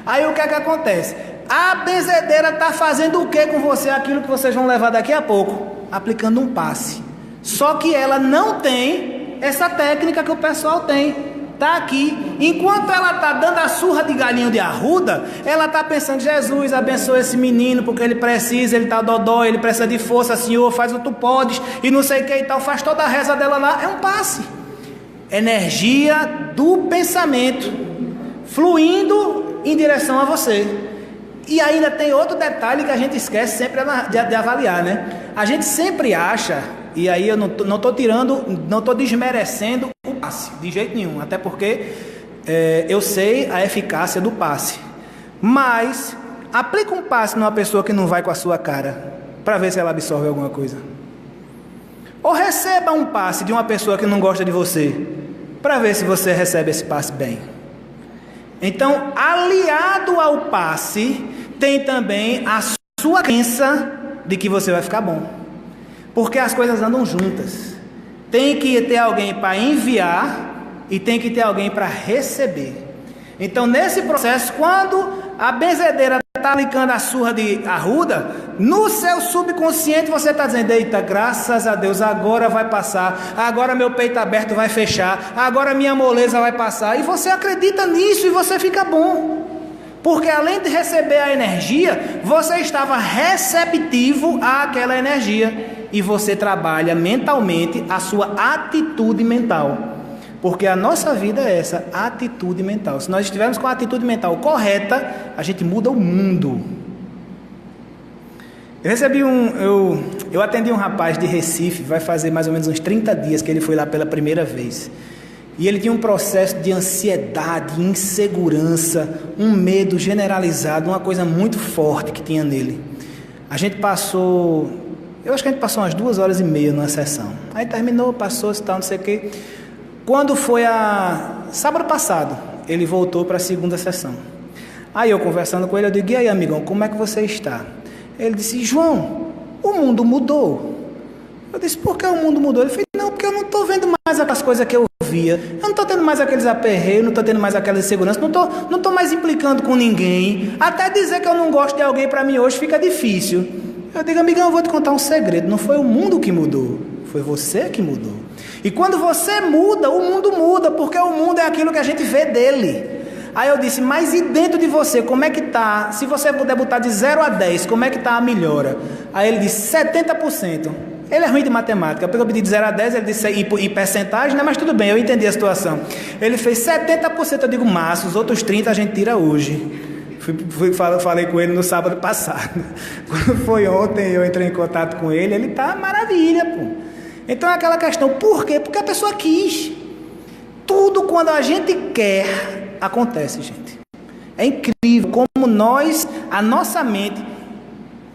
Aí o que é que acontece? A benzedeira está fazendo o que com você? Aquilo que vocês vão levar daqui a pouco, aplicando um passe. Só que ela não tem essa técnica que o pessoal tem. Está aqui, enquanto ela está dando a surra de galinho de arruda, ela está pensando, Jesus, abençoa esse menino, porque ele precisa, ele está dodó, ele precisa de força, Senhor, faz o que tu podes, e não sei o que e tal, faz toda a reza dela lá, é um passe. Energia do pensamento, fluindo em direção a você. E ainda tem outro detalhe que a gente esquece sempre de avaliar, né? A gente sempre acha, e aí eu não estou desmerecendo o passe, de jeito nenhum, até porque eu sei a eficácia do passe. Mas aplica um passe numa pessoa que não vai com a sua cara, para ver se ela absorve alguma coisa. Ou receba um passe de uma pessoa que não gosta de você, para ver se você recebe esse passe bem. Então, aliado ao passe, tem também a sua crença de que você vai ficar bom. Porque as coisas andam juntas. Tem que ter alguém para enviar e tem que ter alguém para receber. Então, nesse processo, quando a benzedeira está aplicando a surra de arruda, no seu subconsciente você está dizendo, eita, graças a Deus, agora vai passar, agora meu peito aberto vai fechar, agora minha moleza vai passar, e você acredita nisso e você fica bom, porque além de receber a energia, você estava receptivo àquela energia, e você trabalha mentalmente a sua atitude mental. Porque a nossa vida é essa, atitude mental. Se nós estivermos com a atitude mental correta, a gente muda o mundo. Eu atendi um rapaz de Recife, vai fazer mais ou menos uns 30 dias que ele foi lá pela primeira vez. E ele tinha um processo de ansiedade, insegurança, um medo generalizado, uma coisa muito forte que tinha nele. Eu acho que a gente passou umas 2h30 numa sessão. Aí terminou, passou, tal, não sei o quê. Quando foi sábado passado, ele voltou para a segunda sessão. Aí eu conversando com ele, eu digo, e aí amigão, como é que você está? Ele disse, João, o mundo mudou. Eu disse, por que o mundo mudou? Ele falou, não, porque eu não estou vendo mais aquelas coisas que eu via. Eu não estou tendo mais aqueles aperreios, não estou tendo mais aquela insegurança, não estou mais implicando com ninguém. Até dizer que eu não gosto de alguém para mim hoje fica difícil. Eu digo, amigão, eu vou te contar um segredo, não foi o mundo que mudou, foi você que mudou. E quando você muda, o mundo muda, porque o mundo é aquilo que a gente vê dele. Aí eu disse, mas e dentro de você, como é que está? Se você puder botar de 0 a 10, como é que está a melhora? Aí ele disse, 70%. Ele é ruim de matemática. Eu pedi de 0 a 10, ele disse em percentagem, né? Mas tudo bem, eu entendi a situação. Ele fez 70%, eu digo, massa, os outros 30% a gente tira hoje. Falei com ele no sábado passado. Quando foi ontem, eu entrei em contato com ele, ele tá maravilha, pô. Então é aquela questão, por quê? Porque a pessoa quis. Tudo quando a gente quer, acontece, gente. É incrível como a nossa mente...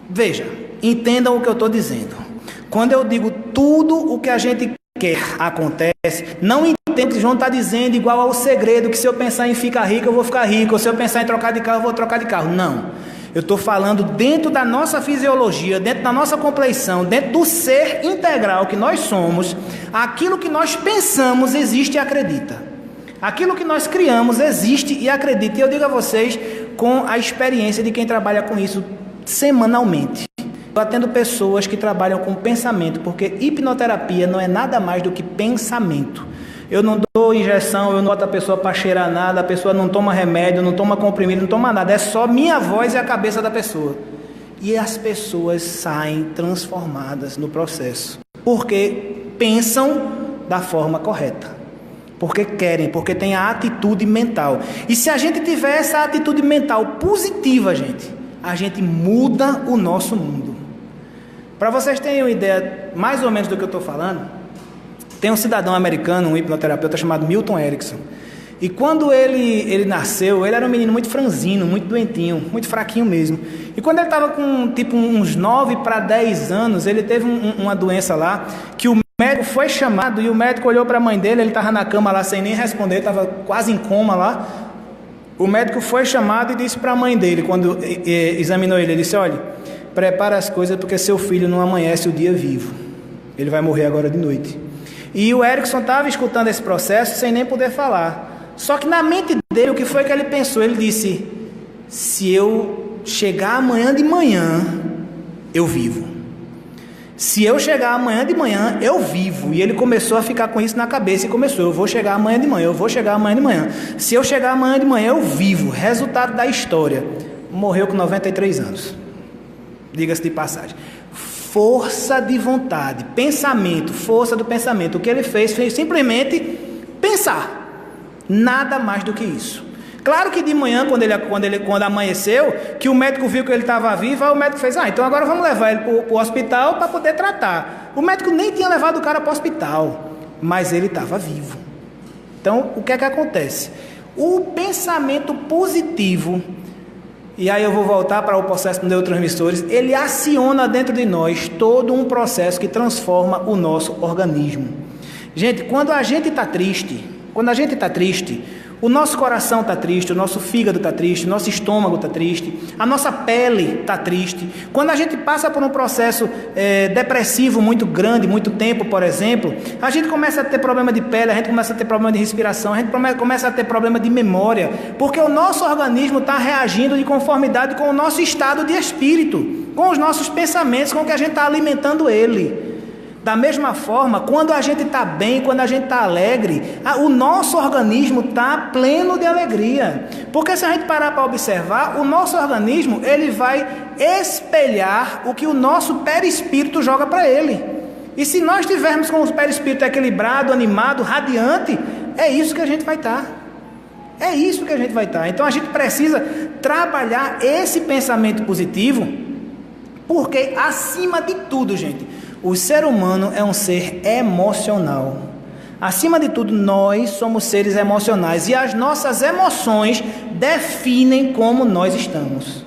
Veja, entendam o que eu estou dizendo. Quando eu digo tudo o que a gente quer acontece, não entendo que João está dizendo igual ao segredo, que se eu pensar em ficar rico, eu vou ficar rico, ou se eu pensar em trocar de carro, eu vou trocar de carro. Não. Eu estou falando dentro da nossa fisiologia, dentro da nossa compleição, dentro do ser integral que nós somos, aquilo que nós pensamos existe e acredita. Aquilo que nós criamos existe e acredita. E eu digo a vocês, com a experiência de quem trabalha com isso semanalmente. Eu atendo pessoas que trabalham com pensamento, porque hipnoterapia não é nada mais do que pensamento. Eu não dou injeção, eu não boto a pessoa para cheirar nada, a pessoa não toma remédio, não toma comprimido, não toma nada. É só minha voz e a cabeça da pessoa. E as pessoas saem transformadas no processo. Porque pensam da forma correta. Porque querem, porque têm a atitude mental. E se a gente tiver essa atitude mental positiva, a gente muda o nosso mundo. Para vocês terem uma ideia mais ou menos do que eu estou falando, tem um cidadão americano, um hipnoterapeuta chamado Milton Erickson. E quando ele nasceu, ele era um menino muito franzino, muito doentinho, muito fraquinho mesmo. E quando ele estava com tipo uns 9 para 10 anos, ele teve uma doença lá, que o médico foi chamado e o médico olhou para a mãe dele, ele estava na cama lá sem nem responder, estava quase em coma lá. O médico foi chamado e disse para a mãe dele, quando examinou ele disse, olha, prepara as coisas porque seu filho não amanhece o dia vivo. Ele vai morrer agora de noite. E o Erickson estava escutando esse processo sem nem poder falar. Só que na mente dele, o que foi que ele pensou? Ele disse, se eu chegar amanhã de manhã, eu vivo. Se eu chegar amanhã de manhã, eu vivo. E ele começou a ficar com isso na cabeça e começou, eu vou chegar amanhã de manhã, eu vou chegar amanhã de manhã. Se eu chegar amanhã de manhã, eu vivo. Resultado da história, morreu com 93 anos. Diga-se de passagem. Força de vontade, pensamento, força do pensamento. O que ele fez foi simplesmente pensar. Nada mais do que isso. Claro que de manhã, quando amanheceu, que o médico viu que ele estava vivo, aí o médico fez, então agora vamos levar ele para o hospital para poder tratar. O médico nem tinha levado o cara para o hospital, mas ele estava vivo. Então, o que é que acontece? O pensamento positivo, e aí eu vou voltar para o processo de neurotransmissores, ele aciona dentro de nós todo um processo que transforma o nosso organismo. Gente, quando a gente está triste, o nosso coração está triste, o nosso fígado está triste, o nosso estômago está triste, a nossa pele está triste. Quando a gente passa por um processo depressivo muito grande, muito tempo, por exemplo, a gente começa a ter problema de pele, a gente começa a ter problema de respiração, a gente começa a ter problema de memória, porque o nosso organismo está reagindo de conformidade com o nosso estado de espírito, com os nossos pensamentos, com o que a gente está alimentando ele. Da mesma forma, quando a gente está bem, quando a gente está alegre, o nosso organismo está pleno de alegria. Porque se a gente parar para observar, o nosso organismo ele vai espelhar o que o nosso perispírito joga para ele. E se nós tivermos com o perispírito equilibrado, animado, radiante, é isso que a gente vai estar. É isso que a gente vai estar. Então a gente precisa trabalhar esse pensamento positivo, porque acima de tudo, gente, o ser humano é um ser emocional. Acima de tudo, nós somos seres emocionais e as nossas emoções definem como nós estamos.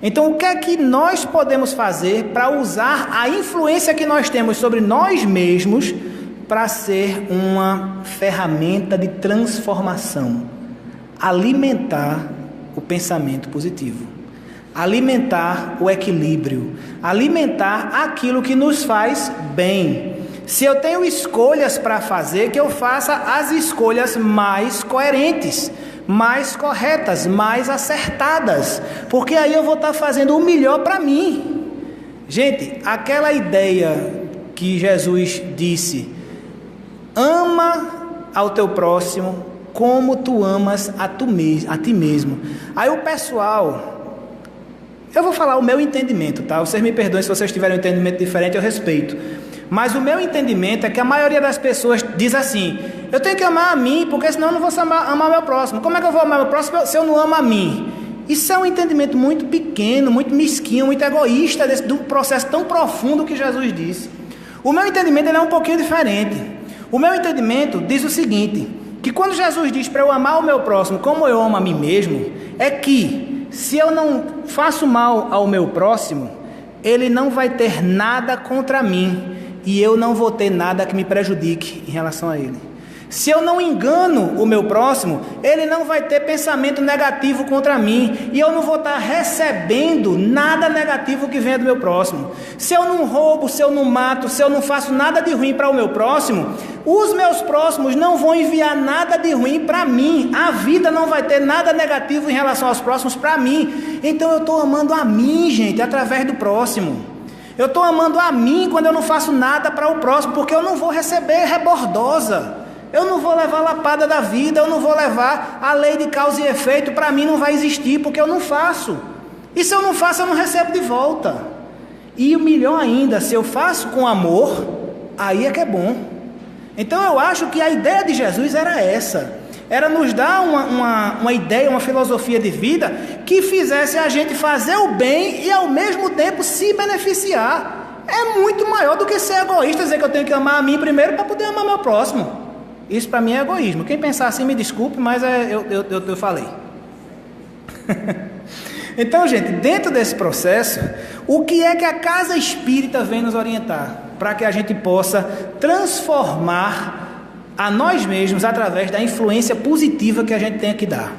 Então, o que é que nós podemos fazer para usar a influência que nós temos sobre nós mesmos para ser uma ferramenta de transformação? Alimentar o pensamento positivo. Alimentar o equilíbrio, alimentar aquilo que nos faz bem. Se eu tenho escolhas para fazer, que eu faça as escolhas mais coerentes, mais corretas, mais acertadas, porque aí eu vou estar fazendo o melhor para mim. Gente, aquela ideia que Jesus disse, ama ao teu próximo como tu amas a ti mesmo. Aí o pessoal... Eu vou falar o meu entendimento, tá? Vocês me perdoem se vocês tiverem um entendimento diferente, eu respeito. Mas o meu entendimento é que a maioria das pessoas diz assim: eu tenho que amar a mim, porque senão eu não vou amar o meu próximo. Como é que eu vou amar o meu próximo se eu não amo a mim? Isso é um entendimento muito pequeno, muito mesquinho, muito egoísta de um processo tão profundo que Jesus disse. O meu entendimento ele é um pouquinho diferente. O meu entendimento diz o seguinte, que quando Jesus diz para eu amar o meu próximo como eu amo a mim mesmo, é que se eu não faço mal ao meu próximo, ele não vai ter nada contra mim e eu não vou ter nada que me prejudique em relação a ele. Se eu não engano o meu próximo, ele não vai ter pensamento negativo contra mim e eu não vou estar recebendo nada negativo que venha do meu próximo. Se eu não roubo, se eu não mato, se eu não faço nada de ruim para o meu próximo, os meus próximos não vão enviar nada de ruim para mim. A vida não vai ter nada negativo em relação aos próximos para mim. Então eu estou amando a mim, gente, através do próximo. Eu estou amando a mim quando eu não faço nada para o próximo, porque eu não vou receber rebordosa. Eu não vou levar a lapada da vida, eu não vou levar a lei de causa e efeito, para mim não vai existir, porque eu não faço. E se eu não faço, eu não recebo de volta. E o melhor ainda, se eu faço com amor, aí é que é bom. Então eu acho que a ideia de Jesus era essa. Era nos dar uma ideia, uma filosofia de vida que fizesse a gente fazer o bem e ao mesmo tempo se beneficiar. É muito maior do que ser egoísta, dizer que eu tenho que amar a mim primeiro para poder amar meu próximo. Isso para mim é egoísmo. Quem pensar assim, me desculpe, mas eu falei. Então, gente, dentro desse processo, o que é que a casa espírita vem nos orientar? Para que a gente possa transformar a nós mesmos através da influência positiva que a gente tem que dar.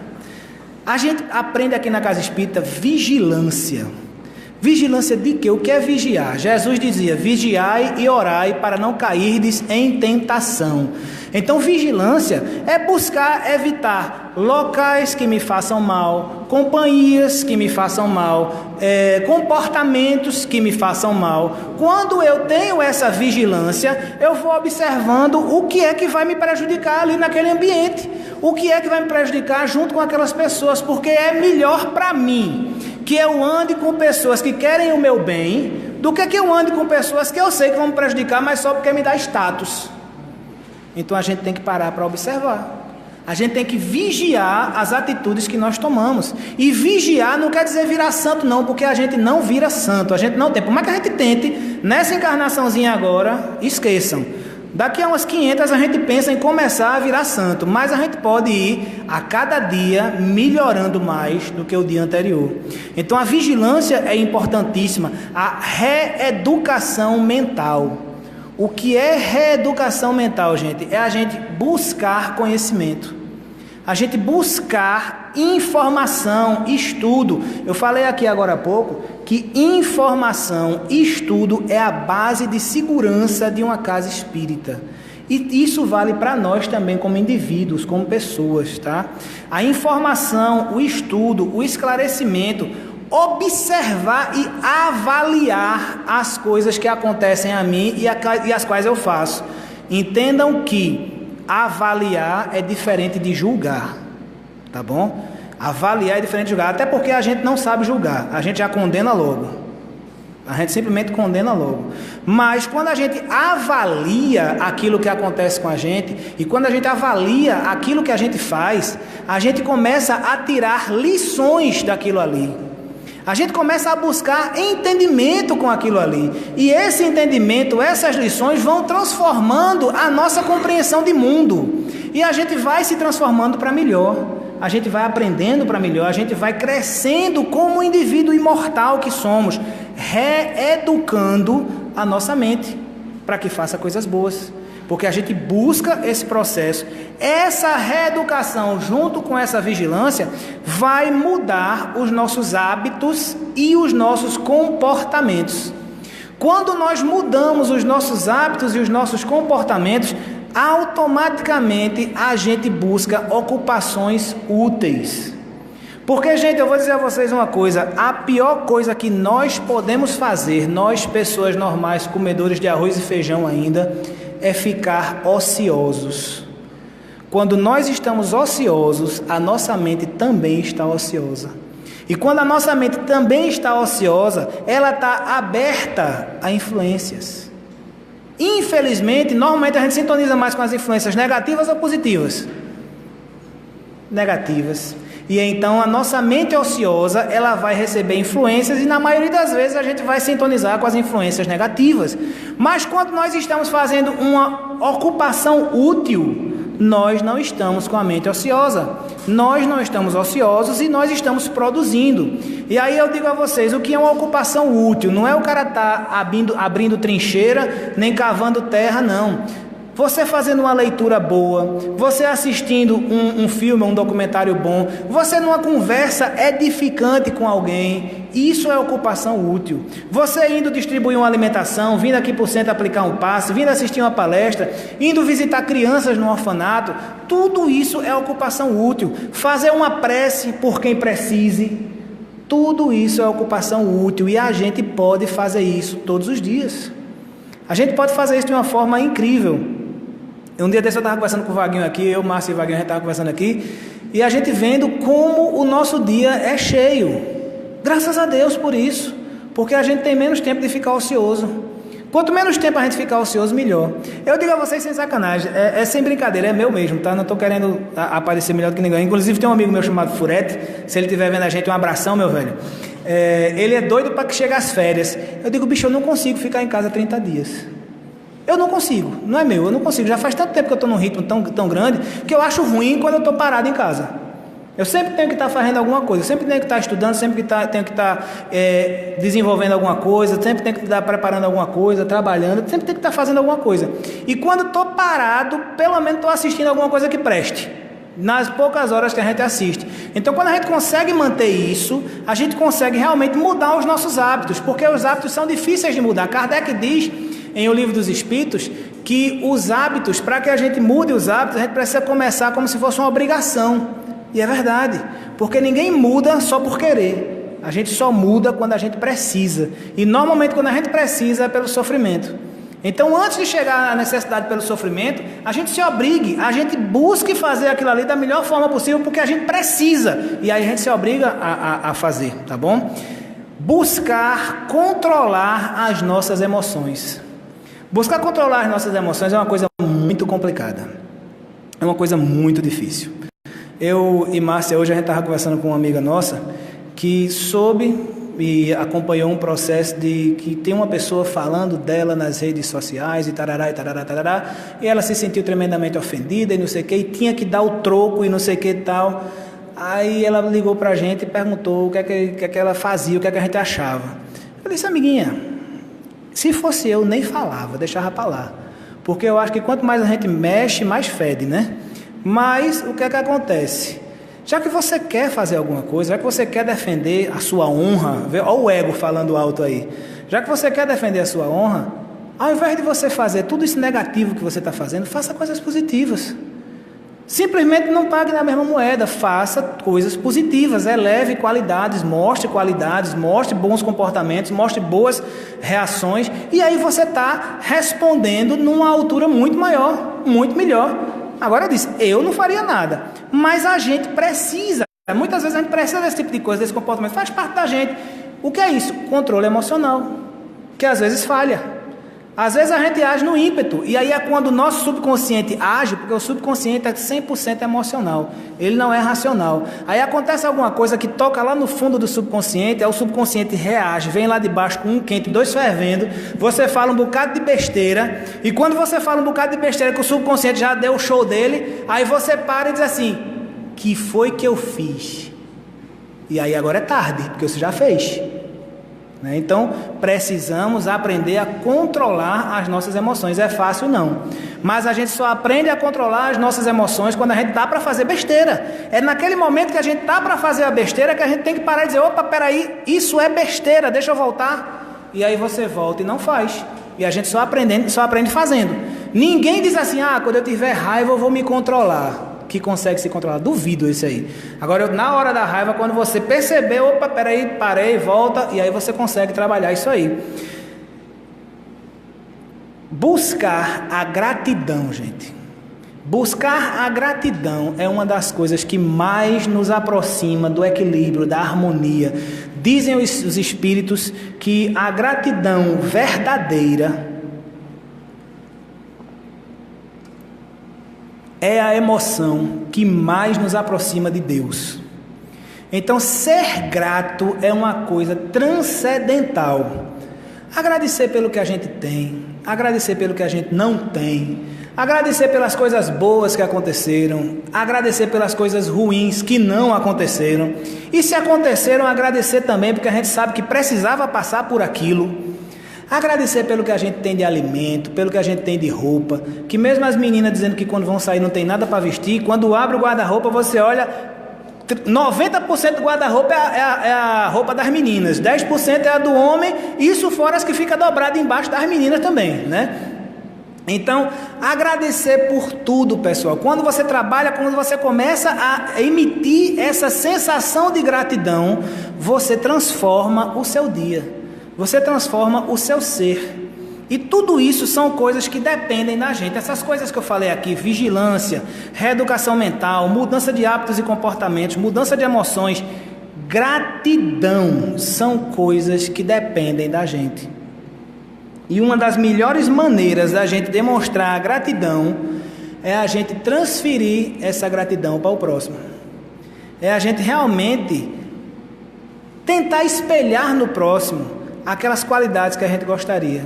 A gente aprende aqui na casa espírita vigilância. Vigilância de quê? O que é vigiar? Jesus dizia: vigiai e orai para não cairdes em tentação. Então vigilância é buscar evitar locais que me façam mal, companhias que me façam mal, comportamentos que me façam mal. Quando eu tenho essa vigilância, eu vou observando o que é que vai me prejudicar ali naquele ambiente, o que é que vai me prejudicar junto com aquelas pessoas, porque é melhor para mim que eu ande com pessoas que querem o meu bem, do que eu ande com pessoas que eu sei que vão me prejudicar, mas só porque me dá status. Então a gente tem que parar para observar. A gente tem que vigiar as atitudes que nós tomamos. E vigiar não quer dizer virar santo não, porque a gente não vira santo. A gente não tem. Por mais que a gente tente, nessa encarnaçãozinha agora, esqueçam. Daqui a umas 500 a gente pensa em começar a virar santo, mas a gente pode ir a cada dia melhorando mais do que o dia anterior. Então a vigilância é importantíssima, a reeducação mental. O que é reeducação mental, gente? É a gente buscar conhecimento, a gente buscar informação, estudo. Eu falei aqui agora há pouco que informação e estudo é a base de segurança de uma casa espírita. E isso vale para nós também como indivíduos, como pessoas, tá? A informação, o estudo, o esclarecimento, observar e avaliar as coisas que acontecem a mim e as quais eu faço. Entendam que avaliar é diferente de julgar, tá bom? Avaliar é diferente de julgar, até porque a gente não sabe julgar, a gente já condena logo, a gente simplesmente condena logo. Mas quando a gente avalia aquilo que acontece com a gente, e quando a gente avalia aquilo que a gente faz, a gente começa a tirar lições daquilo ali. A gente começa a buscar entendimento com aquilo ali. E esse entendimento, essas lições vão transformando a nossa compreensão de mundo. E a gente vai se transformando para melhor. A gente vai aprendendo para melhor. A gente vai crescendo como indivíduo imortal que somos. Reeducando a nossa mente para que faça coisas boas. Porque a gente busca esse processo. Essa reeducação junto com essa vigilância vai mudar os nossos hábitos e os nossos comportamentos. Quando nós mudamos os nossos hábitos e os nossos comportamentos, automaticamente a gente busca ocupações úteis. Porque, gente, eu vou dizer a vocês uma coisa, a pior coisa que nós podemos fazer, nós pessoas normais, comedores de arroz e feijão ainda, é ficar ociosos. Quando nós estamos ociosos, a nossa mente também está ociosa. E quando a nossa mente também está ociosa, ela está aberta a influências. Infelizmente, normalmente a gente sintoniza mais com as influências negativas ou positivas? Negativas. E então a nossa mente ociosa, ela vai receber influências e na maioria das vezes a gente vai sintonizar com as influências negativas. Mas quando nós estamos fazendo uma ocupação útil, nós não estamos com a mente ociosa. Nós não estamos ociosos e nós estamos produzindo. E aí eu digo a vocês, o que é uma ocupação útil? Não é o cara estar abrindo trincheira, nem cavando terra, não. Você fazendo uma leitura boa, você assistindo um filme, um documentário bom, você numa conversa edificante com alguém, isso é ocupação útil. Você indo distribuir uma alimentação, vindo aqui por centro aplicar um passe, vindo assistir uma palestra, indo visitar crianças no orfanato, tudo isso é ocupação útil. Fazer uma prece por quem precise, tudo isso é ocupação útil e a gente pode fazer isso todos os dias. A gente pode fazer isso de uma forma incrível. Um dia desse eu estava conversando com o Vaguinho aqui, eu, Márcio e o Vaguinho, a gente estava conversando aqui, e a gente vendo como o nosso dia é cheio. Graças a Deus por isso, porque a gente tem menos tempo de ficar ocioso. Quanto menos tempo a gente ficar ocioso, melhor. Eu digo a vocês sem sacanagem, é sem brincadeira, é meu mesmo, tá? Não estou querendo aparecer melhor do que ninguém. Inclusive tem um amigo meu chamado Furete, se ele estiver vendo a gente, um abração, meu velho. Ele é doido para que chegue as férias. Eu digo, bicho, eu não consigo ficar em casa 30 dias. Eu não consigo, não é meu, eu não consigo. Já faz tanto tempo que eu estou num ritmo tão grande que eu acho ruim quando eu estou parado em casa. Eu sempre tenho que estar fazendo alguma coisa, sempre tenho que estar estudando, sempre tenho que estar desenvolvendo alguma coisa, sempre tenho que estar preparando alguma coisa, trabalhando, sempre tenho que estar fazendo alguma coisa. E quando estou parado, pelo menos estou assistindo alguma coisa que preste, nas poucas horas que a gente assiste. Então, quando a gente consegue manter isso, a gente consegue realmente mudar os nossos hábitos, porque os hábitos são difíceis de mudar. Kardec diz em O Livro dos Espíritos que os hábitos, para que a gente mude os hábitos, a gente precisa começar como se fosse uma obrigação. E é verdade, porque ninguém muda só por querer. A gente só muda quando a gente precisa. E normalmente quando a gente precisa é pelo sofrimento. Então, antes de chegar à necessidade pelo sofrimento, a gente se obrigue, a gente busque fazer aquilo ali da melhor forma possível, porque a gente precisa. E aí a gente se obriga a fazer, tá bom? Buscar controlar as nossas emoções. Buscar controlar as nossas emoções é uma coisa muito complicada. É uma coisa muito difícil. Eu e Márcia, hoje a gente estava conversando com uma amiga nossa que soube e acompanhou um processo de que tem uma pessoa falando dela nas redes sociais e tarará, e tarará, tarará, e ela se sentiu tremendamente ofendida e não sei o que, e tinha que dar o troco e não sei o que e tal. Aí ela ligou pra gente e perguntou o que é que ela fazia, o que é que a gente achava. Eu disse, amiguinha, se fosse eu, nem falava, deixava pra lá. Porque eu acho que quanto mais a gente mexe, mais fede, né? Mas o que é que acontece? Já que você quer fazer alguma coisa, já que você quer defender a sua honra, olha o ego falando alto aí. Já que você quer defender a sua honra, ao invés de você fazer tudo isso negativo que você está fazendo, faça coisas positivas. Simplesmente não pague na mesma moeda, faça coisas positivas, eleve qualidades, mostre bons comportamentos, mostre boas reações, e aí você está respondendo numa altura muito maior, muito melhor. Agora eu disse, eu não faria nada, mas a gente precisa, muitas vezes a gente precisa desse tipo de coisa, desse comportamento, faz parte da gente. O que é isso? Controle emocional, que às vezes falha. Às vezes a gente age no ímpeto, e aí é quando o nosso subconsciente age, porque o subconsciente é 100% emocional, ele não é racional. Aí acontece alguma coisa que toca lá no fundo do subconsciente, aí o subconsciente reage, vem lá de baixo com um quente, dois fervendo, você fala um bocado de besteira, e quando você fala um bocado de besteira que o subconsciente já deu o show dele, aí você para e diz assim, que foi que eu fiz? E aí agora é tarde, porque você já fez. Então, precisamos aprender a controlar as nossas emoções. É fácil não, mas a gente só aprende a controlar as nossas emoções quando a gente está para fazer besteira. É naquele momento que a gente está para fazer a besteira que a gente tem que parar e dizer, opa, peraí, isso é besteira, deixa eu voltar. E aí você volta e não faz. E a gente só aprende fazendo. Ninguém diz assim, quando eu tiver raiva eu vou me controlar. Que consegue se controlar, duvido isso aí. Agora, na hora da raiva, quando você percebeu, opa, peraí, parei, volta, e aí você consegue trabalhar isso aí. Buscar a gratidão, gente. Buscar a gratidão é uma das coisas que mais nos aproxima do equilíbrio, da harmonia. Dizem os espíritos que a gratidão verdadeira é a emoção que mais nos aproxima de Deus. Então, ser grato é uma coisa transcendental. Agradecer pelo que a gente tem, agradecer pelo que a gente não tem, agradecer pelas coisas boas que aconteceram, agradecer pelas coisas ruins que não aconteceram, e se aconteceram, agradecer também porque a gente sabe que precisava passar por aquilo. Agradecer pelo que a gente tem de alimento, pelo que a gente tem de roupa, que mesmo as meninas dizendo que quando vão sair não tem nada para vestir, quando abre o guarda-roupa você olha, 90% do guarda-roupa é a roupa das meninas, 10% é a do homem, isso fora as que fica dobrada embaixo das meninas também, né? Então, agradecer por tudo, pessoal. Quando você trabalha, quando você começa a emitir essa sensação de gratidão, você transforma o seu dia. Você transforma o seu ser. E tudo isso são coisas que dependem da gente. Essas coisas que eu falei aqui, vigilância, reeducação mental, mudança de hábitos e comportamentos, mudança de emoções, gratidão, são coisas que dependem da gente. E uma das melhores maneiras da gente demonstrar a gratidão é a gente transferir essa gratidão para o próximo. É a gente realmente tentar espelhar no próximo aquelas qualidades que a gente gostaria.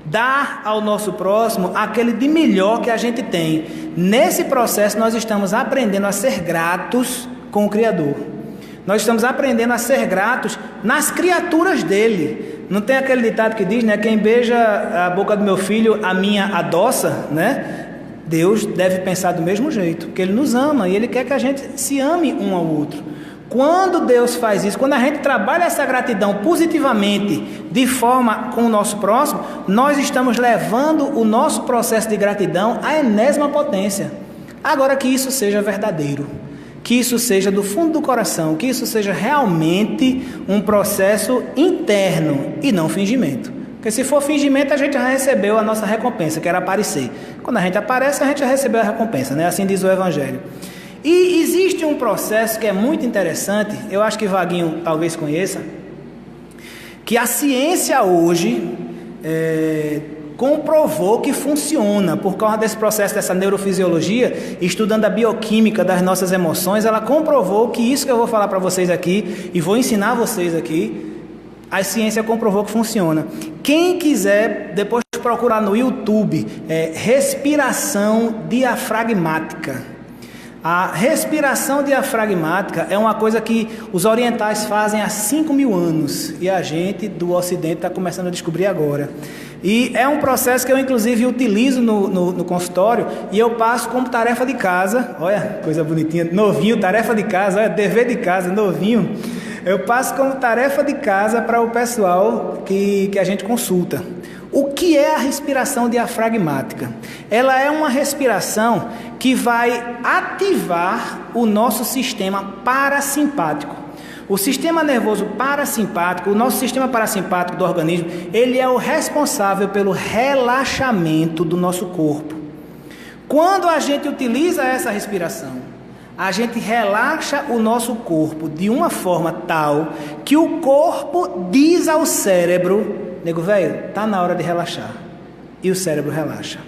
Dar ao nosso próximo aquele de melhor que a gente tem. Nesse processo nós estamos aprendendo a ser gratos com o Criador. Nós estamos aprendendo a ser gratos nas criaturas dele. Não tem aquele ditado que diz, né? Quem beija a boca do meu filho, a minha adoça, né? Deus deve pensar do mesmo jeito, porque Ele nos ama e Ele quer que a gente se ame um ao outro. Quando Deus faz isso, quando a gente trabalha essa gratidão positivamente, de forma com o nosso próximo, nós estamos levando o nosso processo de gratidão à enésima potência. Agora, que isso seja verdadeiro, que isso seja do fundo do coração, que isso seja realmente um processo interno e não fingimento. Porque se for fingimento, a gente já recebeu a nossa recompensa, que era aparecer. Quando a gente aparece, a gente já recebeu a recompensa, né? Assim diz o Evangelho. E existe um processo que é muito interessante, eu acho que Vaguinho talvez conheça, que a ciência hoje comprovou que funciona, por causa desse processo, dessa neurofisiologia, estudando a bioquímica das nossas emoções, ela comprovou que isso que eu vou falar para vocês aqui, e vou ensinar vocês aqui, a ciência comprovou que funciona. Quem quiser, depois procurar no YouTube, respiração diafragmática. A respiração diafragmática é uma coisa que os orientais fazem há 5.000 anos e a gente do Ocidente está começando a descobrir agora. E é um processo que eu inclusive utilizo no consultório e eu passo como tarefa de casa. Olha, coisa bonitinha, novinho, tarefa de casa, olha, dever de casa, novinho. Eu passo como tarefa de casa para o pessoal que a gente consulta. O que é a respiração diafragmática? Ela é uma respiração que vai ativar o nosso sistema parasimpático. O sistema nervoso parasimpático, o nosso sistema parasimpático do organismo, ele é o responsável pelo relaxamento do nosso corpo. Quando a gente utiliza essa respiração, a gente relaxa o nosso corpo de uma forma tal que o corpo diz ao cérebro: nego velho, tá na hora de relaxar. E o cérebro relaxa.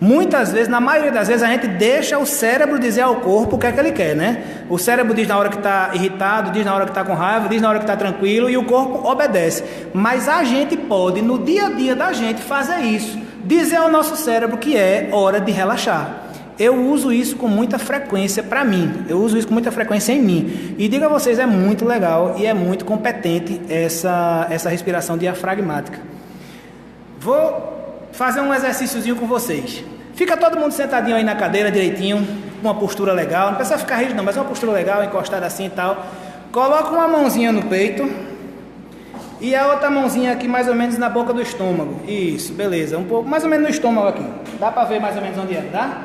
Muitas vezes, na maioria das vezes, a gente deixa o cérebro dizer ao corpo o que é que ele quer, né? O cérebro diz na hora que está irritado, diz na hora que está com raiva, diz na hora que está tranquilo e o corpo obedece. Mas a gente pode, no dia a dia da gente, fazer isso. Dizer ao nosso cérebro que é hora de relaxar. Eu uso isso com muita frequência para mim. Eu uso isso com muita frequência em mim. E digo a vocês, é muito legal e é muito competente essa respiração diafragmática. Vou fazer um exercíciozinho com vocês. Fica todo mundo sentadinho aí na cadeira direitinho, com uma postura legal. Não precisa ficar rígido não, mas uma postura legal, encostada assim e tal. Coloca uma mãozinha no peito e a outra mãozinha aqui mais ou menos na boca do estômago. Isso, beleza. Um pouco, mais ou menos no estômago aqui. Dá para ver mais ou menos onde é, dá?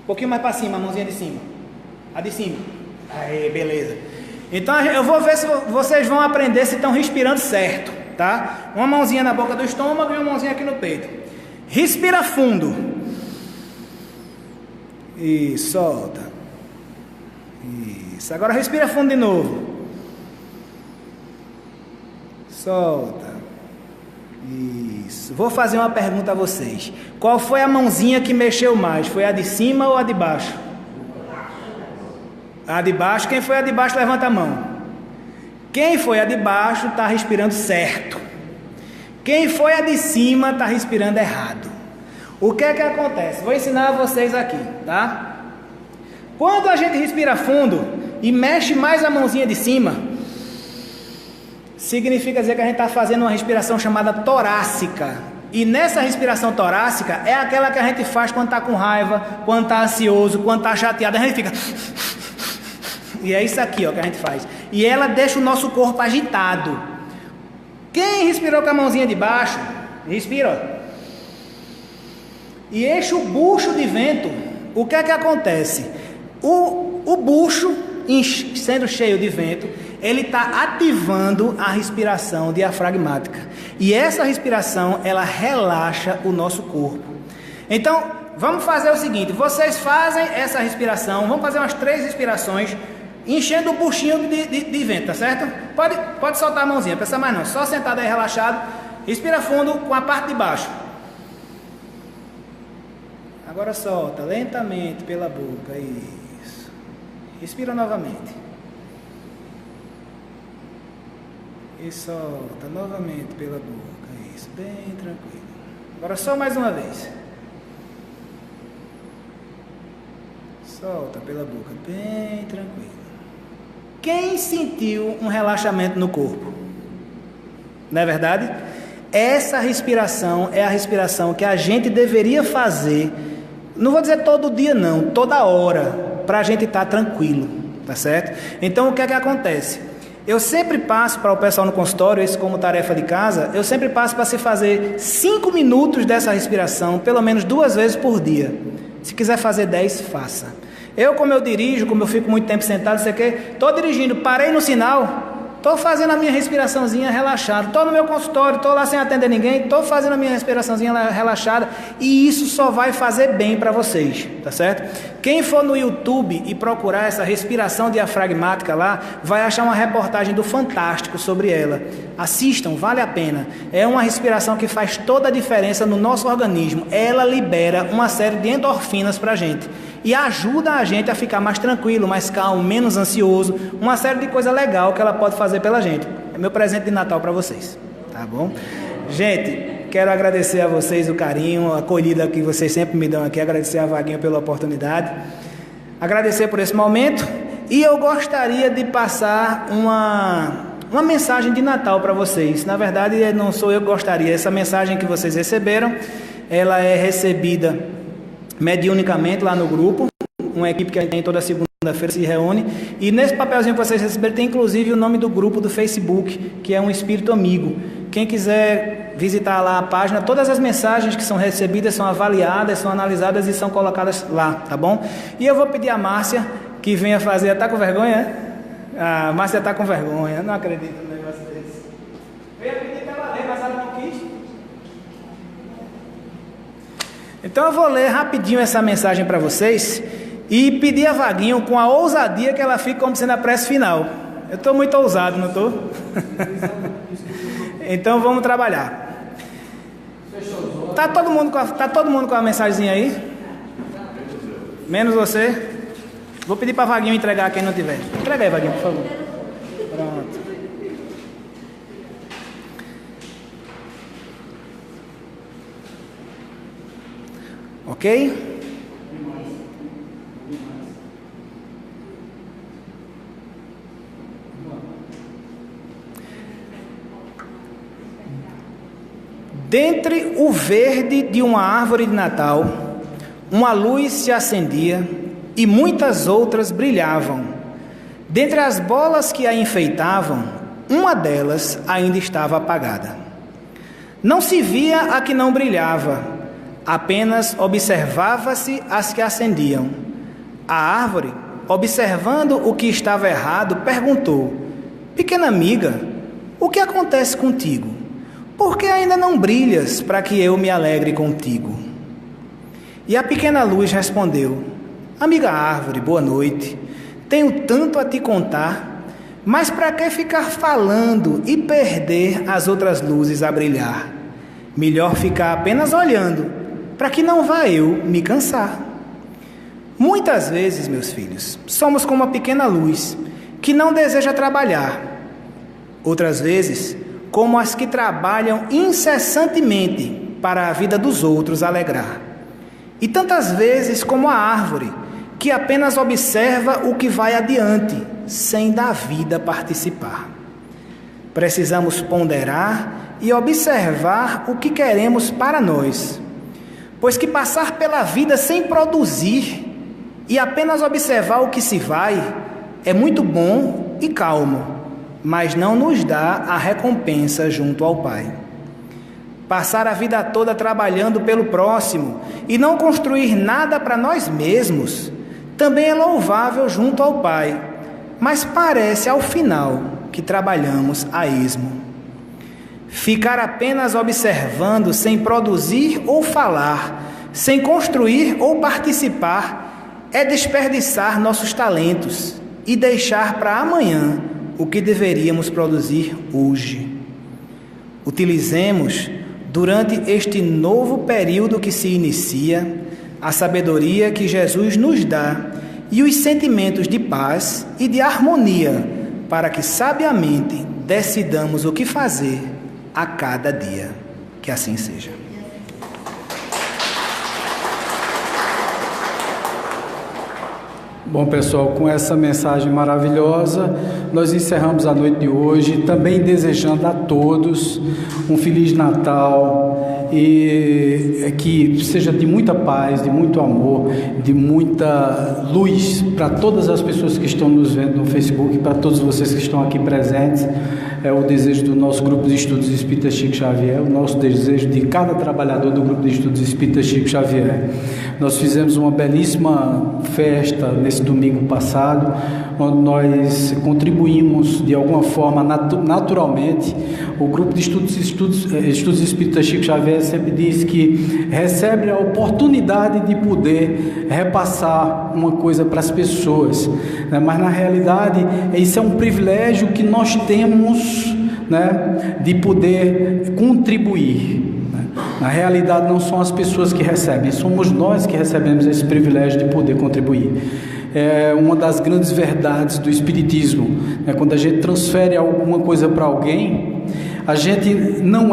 Um pouquinho mais para cima, a mãozinha de cima. A de cima. Aí, beleza. Então eu vou ver se vocês vão aprender se estão respirando certo, tá? Uma mãozinha na boca do estômago e uma mãozinha aqui no peito. Respira fundo. E solta. Isso. Agora respira fundo de novo. Solta. Isso. Vou fazer uma pergunta a vocês. Qual foi a mãozinha que mexeu mais? Foi a de cima ou a de baixo? A de baixo. Quem foi a de baixo, levanta a mão. Quem foi a de baixo está respirando certo. Quem foi a de cima está respirando errado. O que é que acontece? Vou ensinar a vocês aqui, tá? Quando a gente respira fundo e mexe mais a mãozinha de cima, significa dizer que a gente está fazendo uma respiração chamada torácica. E nessa respiração torácica é aquela que a gente faz quando está com raiva, quando está ansioso, quando está chateado. A gente fica... E é isso aqui, ó, que a gente faz. E ela deixa o nosso corpo agitado. Quem respirou com a mãozinha de baixo, respira, ó, e enche o bucho de vento. O que é que acontece? O bucho, sendo cheio de vento, ele está ativando a respiração diafragmática. E essa respiração, ela relaxa o nosso corpo. Então, vamos fazer o seguinte. Vocês fazem essa respiração. Vamos fazer umas 3 respirações, enchendo o buchinho de vento, tá certo? Pode soltar a mãozinha, pensa mais não. Só sentado aí, relaxado. Respira fundo com a parte de baixo. Agora solta lentamente pela boca. Isso. Respira novamente. E solta novamente pela boca. Isso, bem tranquilo. Agora só mais uma vez. Solta pela boca, bem tranquilo. Quem sentiu um relaxamento no corpo? Não é verdade? Essa respiração é a respiração que a gente deveria fazer, não vou dizer todo dia não, toda hora, para a gente estar tranquilo, tá certo? Então o que é que acontece? Eu sempre passo para o pessoal no consultório, isso como tarefa de casa, eu sempre passo para se fazer 5 minutos dessa respiração, pelo menos 2 vezes por dia. Se quiser fazer 10, faça. Como eu dirijo, como eu fico muito tempo sentado, você quer? Estou dirigindo, parei no sinal, estou fazendo a minha respiraçãozinha relaxada. Estou no meu consultório, estou lá sem atender ninguém, estou fazendo a minha respiraçãozinha relaxada. E isso só vai fazer bem para vocês, tá certo? Quem for no YouTube e procurar essa respiração diafragmática lá, vai achar uma reportagem do Fantástico sobre ela. Assistam, vale a pena. É uma respiração que faz toda a diferença no nosso organismo. Ela libera uma série de endorfinas para a gente. E ajuda a gente a ficar mais tranquilo, mais calmo, menos ansioso. Uma série de coisa legal que ela pode fazer pela gente. É meu presente de Natal para vocês, tá bom? Gente, quero agradecer a vocês o carinho, a acolhida que vocês sempre me dão aqui. Agradecer a Vaguinho pela oportunidade. Agradecer por esse momento. E eu gostaria de passar uma mensagem de Natal para vocês. Na verdade, não sou eu que gostaria. Essa mensagem que vocês receberam, ela é recebida mediunicamente lá no grupo, uma equipe que a gente tem toda segunda-feira se reúne, e nesse papelzinho que vocês receberam tem inclusive o nome do grupo do Facebook, que é um Espírito Amigo. Quem quiser visitar lá a página, todas as mensagens que são recebidas são avaliadas, são analisadas e são colocadas lá, tá bom? E eu vou pedir a Márcia que venha fazer. Tá com vergonha, é? A Márcia tá com vergonha, não acredito no negócio desse. Venha pedir para ela ler, mas ela não quis. Então eu vou ler rapidinho essa mensagem para vocês e pedir a Vaguinho com a ousadia que ela fica como sendo a prece final. Eu estou muito ousado, não estou? Então vamos trabalhar. Tá todo mundo com a mensagenzinha aí? Menos você? Vou pedir para a Vaguinho entregar quem não tiver. Entrega aí, Vaguinho, por favor. Pronto. Ok? Dentre o verde de uma árvore de Natal, uma luz se acendia e muitas outras brilhavam. Dentre as bolas que a enfeitavam, uma delas ainda estava apagada. Não se via a que não brilhava, apenas observava-se as que acendiam. A árvore, observando o que estava errado, perguntou: pequena amiga, o que acontece contigo? Por que ainda não brilhas para que eu me alegre contigo? E a pequena luz respondeu: amiga árvore, boa noite. Tenho tanto a te contar, mas para que ficar falando e perder as outras luzes a brilhar? Melhor ficar apenas olhando, para que não vá eu me cansar. Muitas vezes, meus filhos, somos como uma pequena luz que não deseja trabalhar. Outras vezes, como as que trabalham incessantemente para a vida dos outros alegrar. E tantas vezes como a árvore, que apenas observa o que vai adiante, sem da vida participar. Precisamos ponderar e observar o que queremos para nós, pois que passar pela vida sem produzir e apenas observar o que se vai é muito bom e calmo, mas não nos dá a recompensa junto ao Pai. Passar a vida toda trabalhando pelo próximo e não construir nada para nós mesmos também é louvável junto ao Pai, mas parece ao final que trabalhamos a esmo. Ficar apenas observando sem produzir ou falar, sem construir ou participar, é desperdiçar nossos talentos e deixar para amanhã o que deveríamos produzir hoje. Utilizemos, durante este novo período que se inicia, a sabedoria que Jesus nos dá e os sentimentos de paz e de harmonia para que sabiamente decidamos o que fazer a cada dia. Que assim seja. Bom, pessoal, com essa mensagem maravilhosa, nós encerramos a noite de hoje, também desejando a todos um Feliz Natal e que seja de muita paz, de muito amor, de muita luz para todas as pessoas que estão nos vendo no Facebook, para todos vocês que estão aqui presentes. É o desejo do nosso grupo de estudos Espírita Chico Xavier, o nosso desejo de cada trabalhador do grupo de estudos Espírita Chico Xavier. Nós fizemos uma belíssima festa nesse domingo passado, onde nós contribuímos de alguma forma, naturalmente. O grupo de estudos Espírita Chico Xavier sempre diz que recebe a oportunidade de poder repassar uma coisa para as pessoas, né? Mas na realidade isso é um privilégio que nós temos, né, de poder contribuir. Na realidade não são as pessoas que recebem, somos nós que recebemos esse privilégio de poder contribuir. É uma das grandes verdades do Espiritismo, né? Quando a gente transfere alguma coisa para alguém, a gente não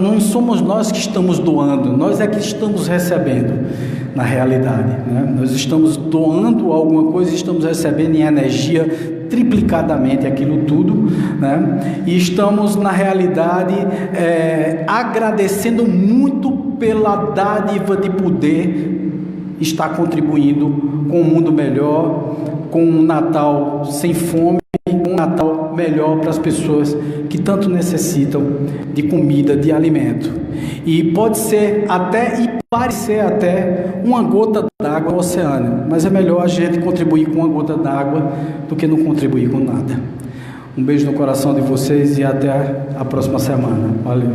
não somos nós que estamos doando, nós é que estamos recebendo, na realidade, né? Nós estamos doando alguma coisa e estamos recebendo em energia triplicadamente aquilo tudo, né? E estamos, na realidade, agradecendo muito pela dádiva de poder estar contribuindo com um mundo melhor, com um Natal sem fome, um Natal melhor para as pessoas que tanto necessitam de comida, de alimento. E pode ser até, e parecer até, uma gota d'água no oceano, mas é melhor a gente contribuir com uma gota d'água do que não contribuir com nada. Um beijo no coração de vocês e até a próxima semana. Valeu.